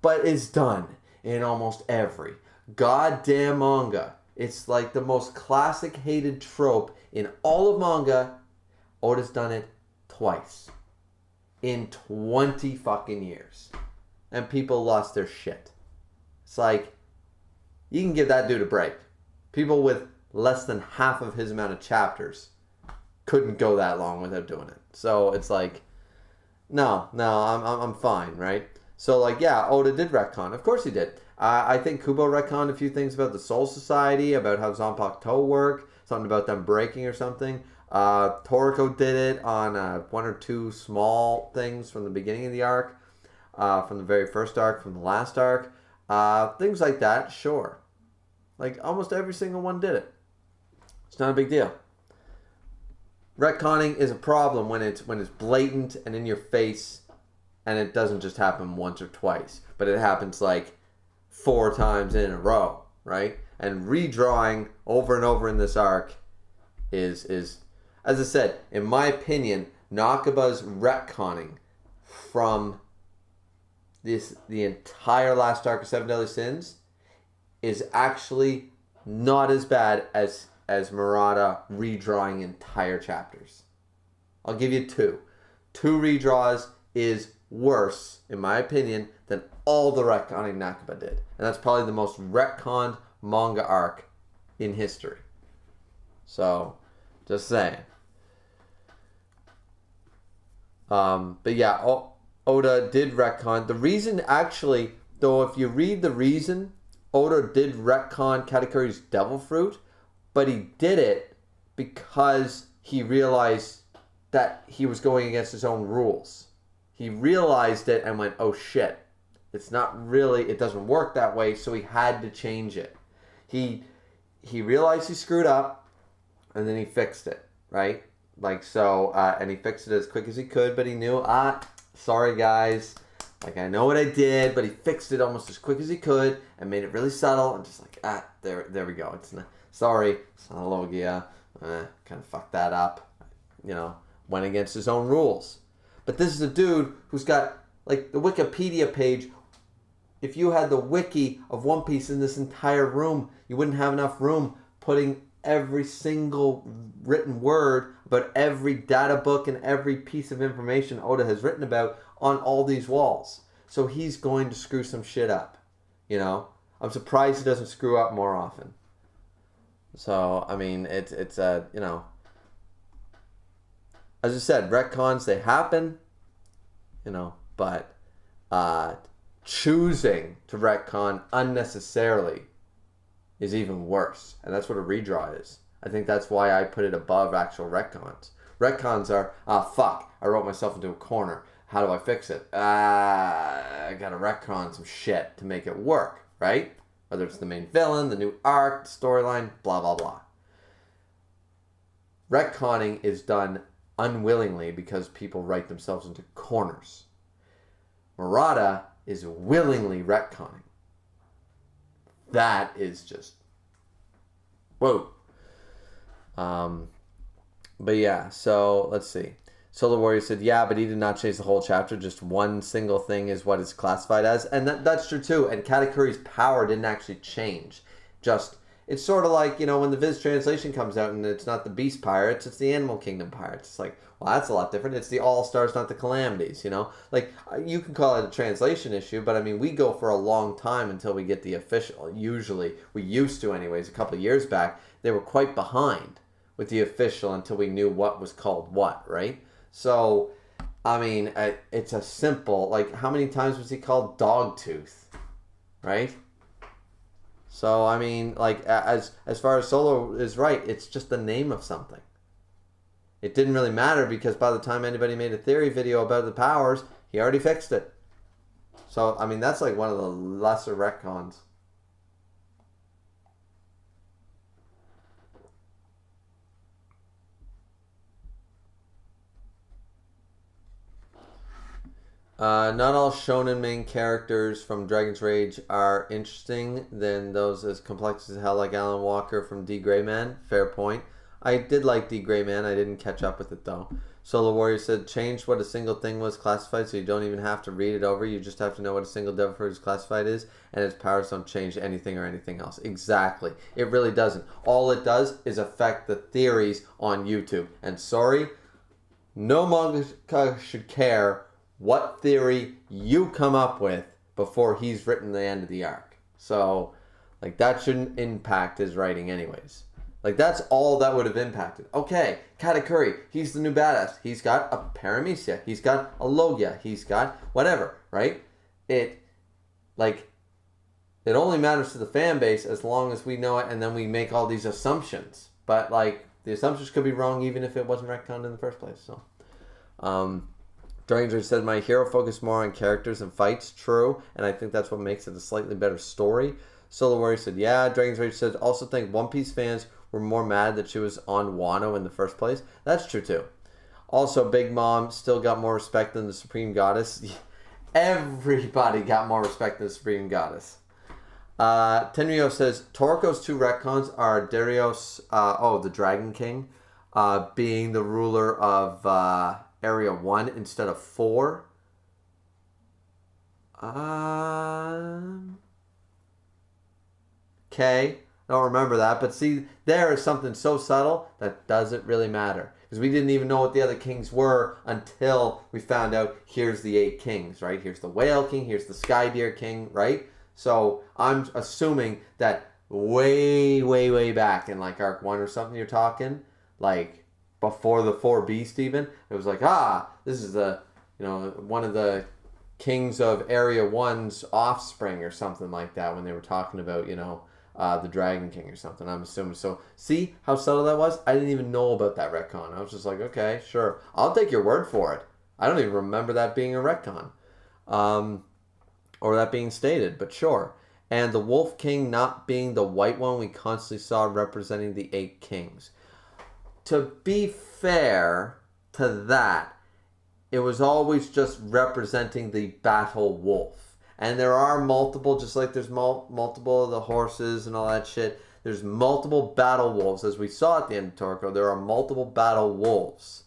but it's done in almost every goddamn manga. It's like the most classic hated trope in all of manga. Oda's done it twice. In 20 fucking years. And people lost their shit. It's like, you can give that dude a break. People with less than half of his amount of chapters couldn't go that long without doing it. So it's like, no, I'm fine, right? So like, yeah, Oda did retcon. Of course he did. I think Kubo retconned a few things about the Soul Society, about how Zanpakuto work, something about them breaking or something. Toriko did it on 1 or 2 small things from the beginning of the arc, from the very first arc, from the last arc. Things like that, sure. Like, almost every single one did it. It's not a big deal. Retconning is a problem when it's blatant and in your face, and it doesn't just happen once or twice, but it happens like 4 times in a row, right? And redrawing over and over in this arc is as I said, in my opinion, Nakaba's retconning from the entire last arc of Seven Deadly Sins is actually not as bad as Murata redrawing entire chapters. I'll give you 2. 2 redraws is worse, in my opinion, than all the retconning Nakaba did. And that's probably the most retconned manga arc in history. So, just saying. But yeah, Oda did retcon. The reason, actually, though, if you read the reason, Oda did retcon Katakuri's Devil Fruit, but he did it because he realized that he was going against his own rules. He realized it and went, oh shit, it's not really, it doesn't work that way, so he had to change it. He realized he screwed up, and then he fixed it, right? Like, so, and he fixed it as quick as he could, but he knew, sorry guys, Like, I know what I did, but he fixed it almost as quick as he could and made it really subtle. And just like, there we go. It's not, sorry, it's not a Logia. Kind of fucked that up. Went against his own rules. But this is a dude who's got, like, the Wikipedia page. If you had the wiki of One Piece in this entire room, you wouldn't have enough room putting every single written word about every data book and every piece of information Oda has written about on all these walls. So he's going to screw some shit up. I'm surprised he doesn't screw up more often. So, I mean, it's as I said, retcons, they happen, but choosing to retcon unnecessarily is even worse. And that's what a redraw is. I think that's why I put it above actual retcons. Retcons are, fuck, I wrote myself into a corner. How do I fix it? I gotta retcon some shit to make it work, right? Whether it's the main villain, the new arc, the storyline, blah, blah, blah. Retconning is done unwillingly because people write themselves into corners. Murata is willingly retconning. That is just, whoa. But yeah, so let's see. Solar Warrior said, yeah, but he did not change the whole chapter. Just one single thing is what it's classified as. And that's true too. And Katakuri's power didn't actually change. It's sort of like, when the Viz translation comes out and it's not the Beast Pirates, it's the Animal Kingdom Pirates. It's like, well, that's a lot different. It's the All-Stars, not the Calamities, Like, you can call it a translation issue, but I mean, we go for a long time until we get the official. Usually, we used to anyways, a couple of years back, they were quite behind with the official until we knew what was called what, right? So, I mean, it's a simple, like, how many times was he called Dogtooth, right? So, I mean, like, as far as Solo is right, it's just the name of something. It didn't really matter because by the time anybody made a theory video about the powers, he already fixed it. So, I mean, that's like one of the lesser retcons. Not all shonen main characters from Dragon's Rage are interesting than those as complex as hell like Alan Walker from D. Gray Man. Fair point. I did like D. Gray Man. I didn't catch up with it though. Solar Warrior said, change what a single thing was classified so you don't even have to read it over. You just have to know what a single Devil Fruit is classified is, and its powers don't change anything or anything else. Exactly. It really doesn't. All it does is affect the theories on YouTube. And sorry, no mangaka should care what theory you come up with before he's written the end of the arc. So, like, that shouldn't impact his writing anyways. Like, that's all that would have impacted. Okay, Katakuri, he's the new badass. He's got a Paramecia. He's got a Logia. He's got whatever, right? It only matters to the fan base as long as we know it and then we make all these assumptions. But, like, the assumptions could be wrong even if it wasn't retconned in the first place. So, Dranger said, my hero focused more on characters and fights. True, and I think that's what makes it a slightly better story. Solar Warrior said, yeah. Dragon's Rage said, also think One Piece fans were more mad that she was on Wano in the first place. That's true, too. Also, Big Mom still got more respect than the Supreme Goddess. Everybody got more respect than the Supreme Goddess. Tenryo says, Toriko's two retcons are Darius, the Dragon King, being the ruler of Area 1 instead of 4. Okay. I don't remember that. But see, there is something so subtle that doesn't really matter. Because we didn't even know what the other kings were until we found out here's the 8 kings, right? Here's the Whale King, here's the Sky Deer King, right? So I'm assuming that way, way, way back in like Arc 1 or something you're talking, like before the 4 Beast even, it was like, this is the, one of the kings of Area 1's offspring or something like that when they were talking about, the Dragon King or something, I'm assuming. So, see how subtle that was? I didn't even know about that retcon. I was just like, okay, sure. I'll take your word for it. I don't even remember that being a retcon. Or that being stated, but sure. And the Wolf King not being the white one we constantly saw representing the 8 kings. To be fair to that, it was always just representing the battle wolf. And there are multiple, just like there's multiple of the horses and all that shit. There's multiple battle wolves, as we saw at the end of Toriko. There are multiple battle wolves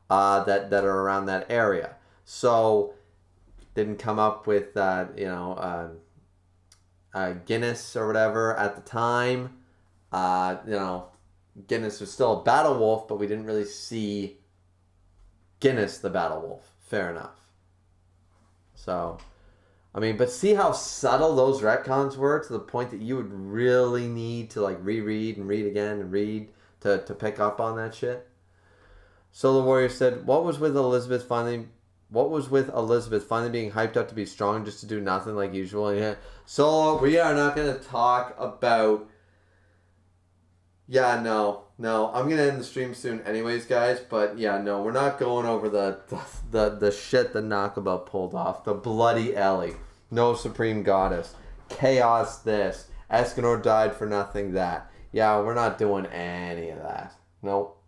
that are around that area. So didn't come up with Guinness or whatever at the time. Guinness was still a battle wolf, but we didn't really see Guinness the battle wolf. Fair enough. So, I mean, but see how subtle those retcons were, to the point that you would really need to like reread and read again and read to pick up on that shit. Solar Warrior said, what was with Elizabeth finally being hyped up to be strong just to do nothing like usual? Yeah. So we are not going to talk about... Yeah, no. I'm going to end the stream soon anyways, guys. But yeah, no, we're not going over the shit that Nakaba pulled off. The bloody Ellie. No Supreme Goddess. Chaos this. Escanor died for nothing that. Yeah, we're not doing any of that. Nope.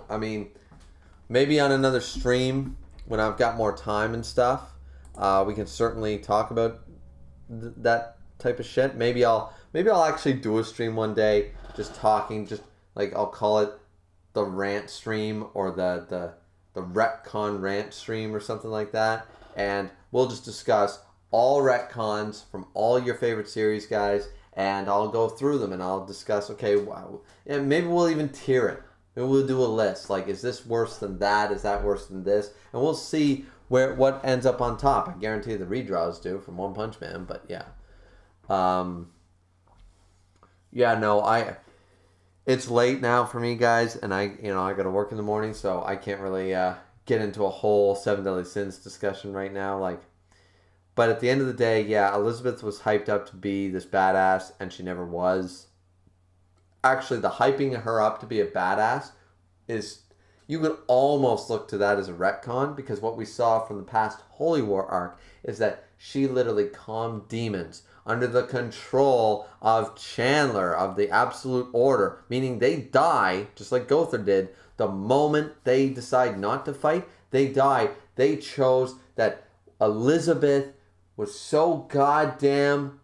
I mean, maybe on another stream when I've got more time and stuff, we can certainly talk about that type of shit. Maybe I'll actually do a stream one day, just talking, just like I'll call it the rant stream or the retcon rant stream or something like that, and we'll just discuss all retcons from all your favorite series, guys, and I'll go through them and I'll discuss. Okay, wow, and maybe we'll even tier it. Maybe we'll do a list. Like, is this worse than that? Is that worse than this? And we'll see what ends up on top. I guarantee the redraws do from One Punch Man, but yeah. It's late now for me, guys, and I got to work in the morning, so I can't really get into a whole Seven Deadly Sins discussion right now. But at the end of the day, yeah, Elizabeth was hyped up to be this badass, and she never was. Actually, the hyping her up to be a badass is, you could almost look to that as a retcon, because what we saw from the past Holy War arc is that she literally calmed demons under the control of Chandler, of the Absolute Order, meaning they die, just like Gother did, the moment they decide not to fight, they die. They chose that Elizabeth was so goddamn,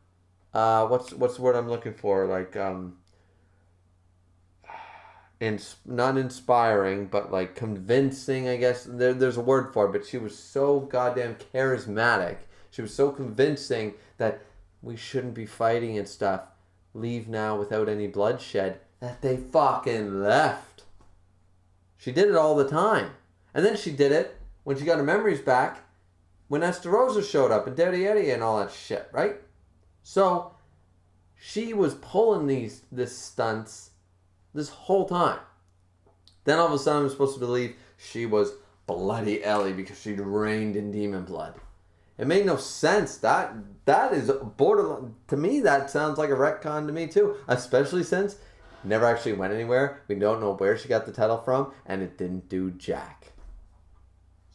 what's the word I'm looking for, not inspiring, but convincing, I guess. There's a word for it, but she was so goddamn charismatic. She was so convincing that we shouldn't be fighting and stuff. Leave now without any bloodshed. That they fucking left. She did it all the time. And then she did it when she got her memories back, when Estarossa showed up and Derriere and all that shit, right? So she was pulling this stunts this whole time. Then all of a sudden I'm supposed to believe she was bloody Ellie because she'd reigned in demon blood. It made no sense. That is borderline. To me, that sounds like a retcon to me too. Especially since it never actually went anywhere. We don't know where she got the title from, and it didn't do jack.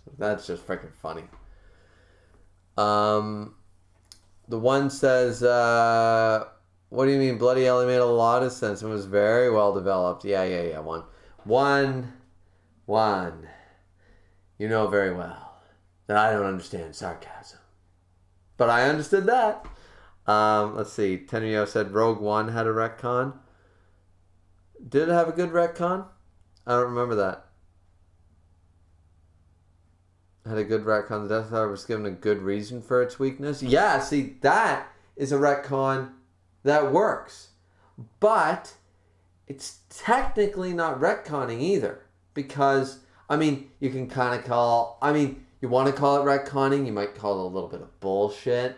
So that's just freaking funny. The one says, what do you mean? Bloody Ellie made a lot of sense and was very well developed. Yeah. One. You know very well that I don't understand sarcasm. But I understood that. Let's see. Tenryo said Rogue One had a retcon. Did it have a good retcon? I don't remember that. Had a good retcon. The Death Star was given a good reason for its weakness. Yeah, see, that is a retcon that works. But it's technically not retconning either. Because, you can kind of call... you want to call it retconning, you might call it a little bit of bullshit,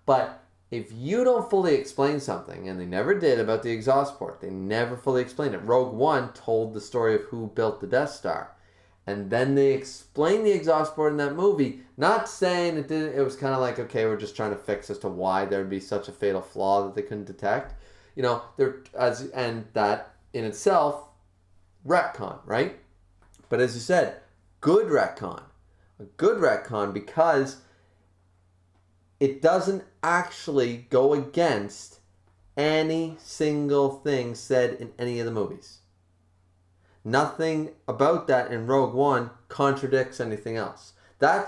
But if you don't fully explain something, and they never did about the exhaust port, they never fully explained it. Rogue One told the story of who built the Death Star. And then they explained the exhaust port in that movie, not saying it didn't, it was kind of like, okay, we're just trying to fix as to why there'd be such a fatal flaw that they couldn't detect. And that in itself, retcon, right? But as you said, good retcon. A good retcon because it doesn't actually go against any single thing said in any of the movies. nothing about that in Rogue One contradicts anything else. I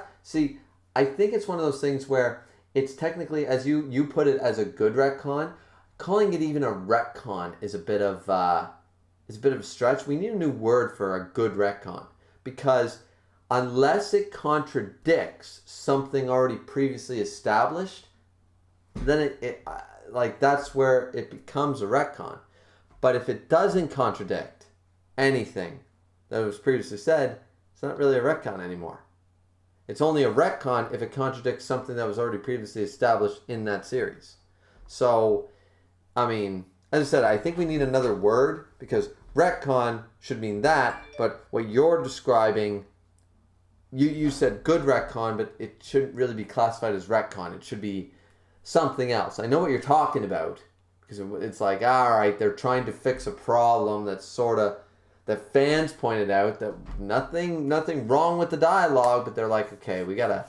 think it's one of those things where it's technically, as you put it, as a good retcon. Calling it even a retcon is a bit of a stretch. We need a new word for a good retcon, because unless it contradicts something already previously established, then it that's where it becomes a retcon. But if it doesn't contradict anything that was previously said, it's not really a retcon anymore. It's only a retcon if it contradicts something that was already previously established in that series. So, I mean, as I said, I think we need another word, because retcon should mean that, but what you're describing, you said good retcon, but it shouldn't really be classified as retcon. It should be something else. I know what you're talking about, because it's like, all right, they're trying to fix a problem that's sort of, that fans pointed out that nothing wrong with the dialogue, but they're like, okay, we gotta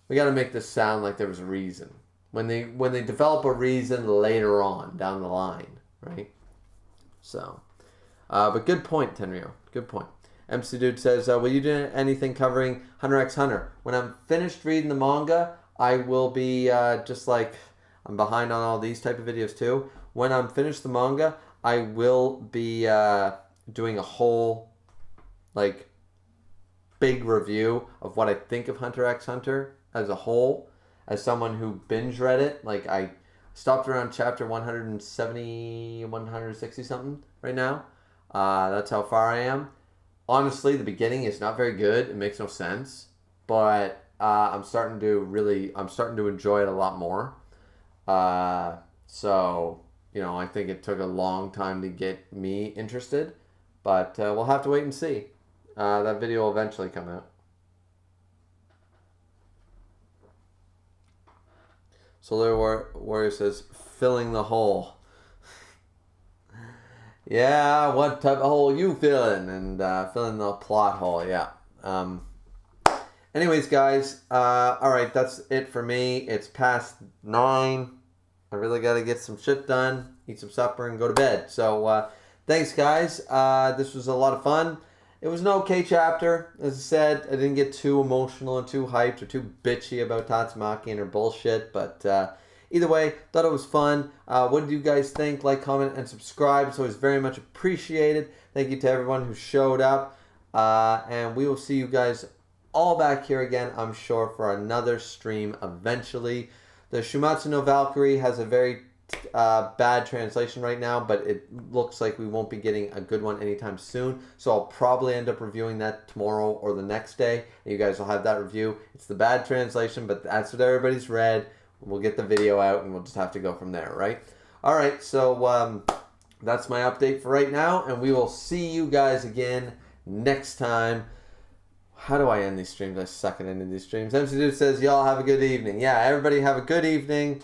make this sound like there was a reason. When they develop a reason later on down the line, right? So, but good point, Tenryo. Good point. MC Dude says, will you do anything covering Hunter x Hunter? When I'm finished reading the manga, I will be just like, I'm behind on all these type of videos too. When I'm finished the manga, I will be doing a whole big review of what I think of Hunter x Hunter as a whole, as someone who binge read it. I stopped around chapter 170, 160 something right now. That's how far I am. Honestly, the beginning is not very good. It makes no sense, but I'm starting to enjoy it a lot more. So, I think it took a long time to get me interested, but we'll have to wait and see. That video will eventually come out. Solar Warrior says, filling the hole. Yeah, what type of hole you filling? And filling the plot hole, yeah. Anyways, guys, alright, that's it for me. It's past 9. I really got to get some shit done, eat some supper, and go to bed. So, thanks, guys. This was a lot of fun. It was an okay chapter. As I said, I didn't get too emotional and too hyped or too bitchy about Tatsumaki and her bullshit, but either way, thought it was fun. What did you guys think? Like, comment, and subscribe. It's always very much appreciated. Thank you to everyone who showed up. And we will see you guys all back here again, I'm sure, for another stream eventually. The Shumatsu no Valkyrie has a very bad translation right now, but it looks like we won't be getting a good one anytime soon. So I'll probably end up reviewing that tomorrow or the next day. And you guys will have that review. It's the bad translation, but that's what everybody's read. We'll get the video out and we'll just have to go from there, right? All right, so that's my update for right now, and we will see you guys again next time. How do I end these streams? I suck at ending these streams. MC Dude says, y'all have a good evening. Yeah, everybody have a good evening.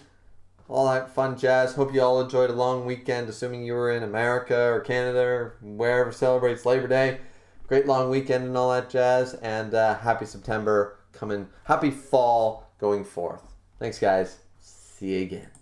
All that fun jazz. Hope you all enjoyed a long weekend, assuming you were in America or Canada or wherever celebrates Labor Day. Great long weekend and all that jazz. And happy September coming. Happy fall going forth. Thanks, guys. See you again.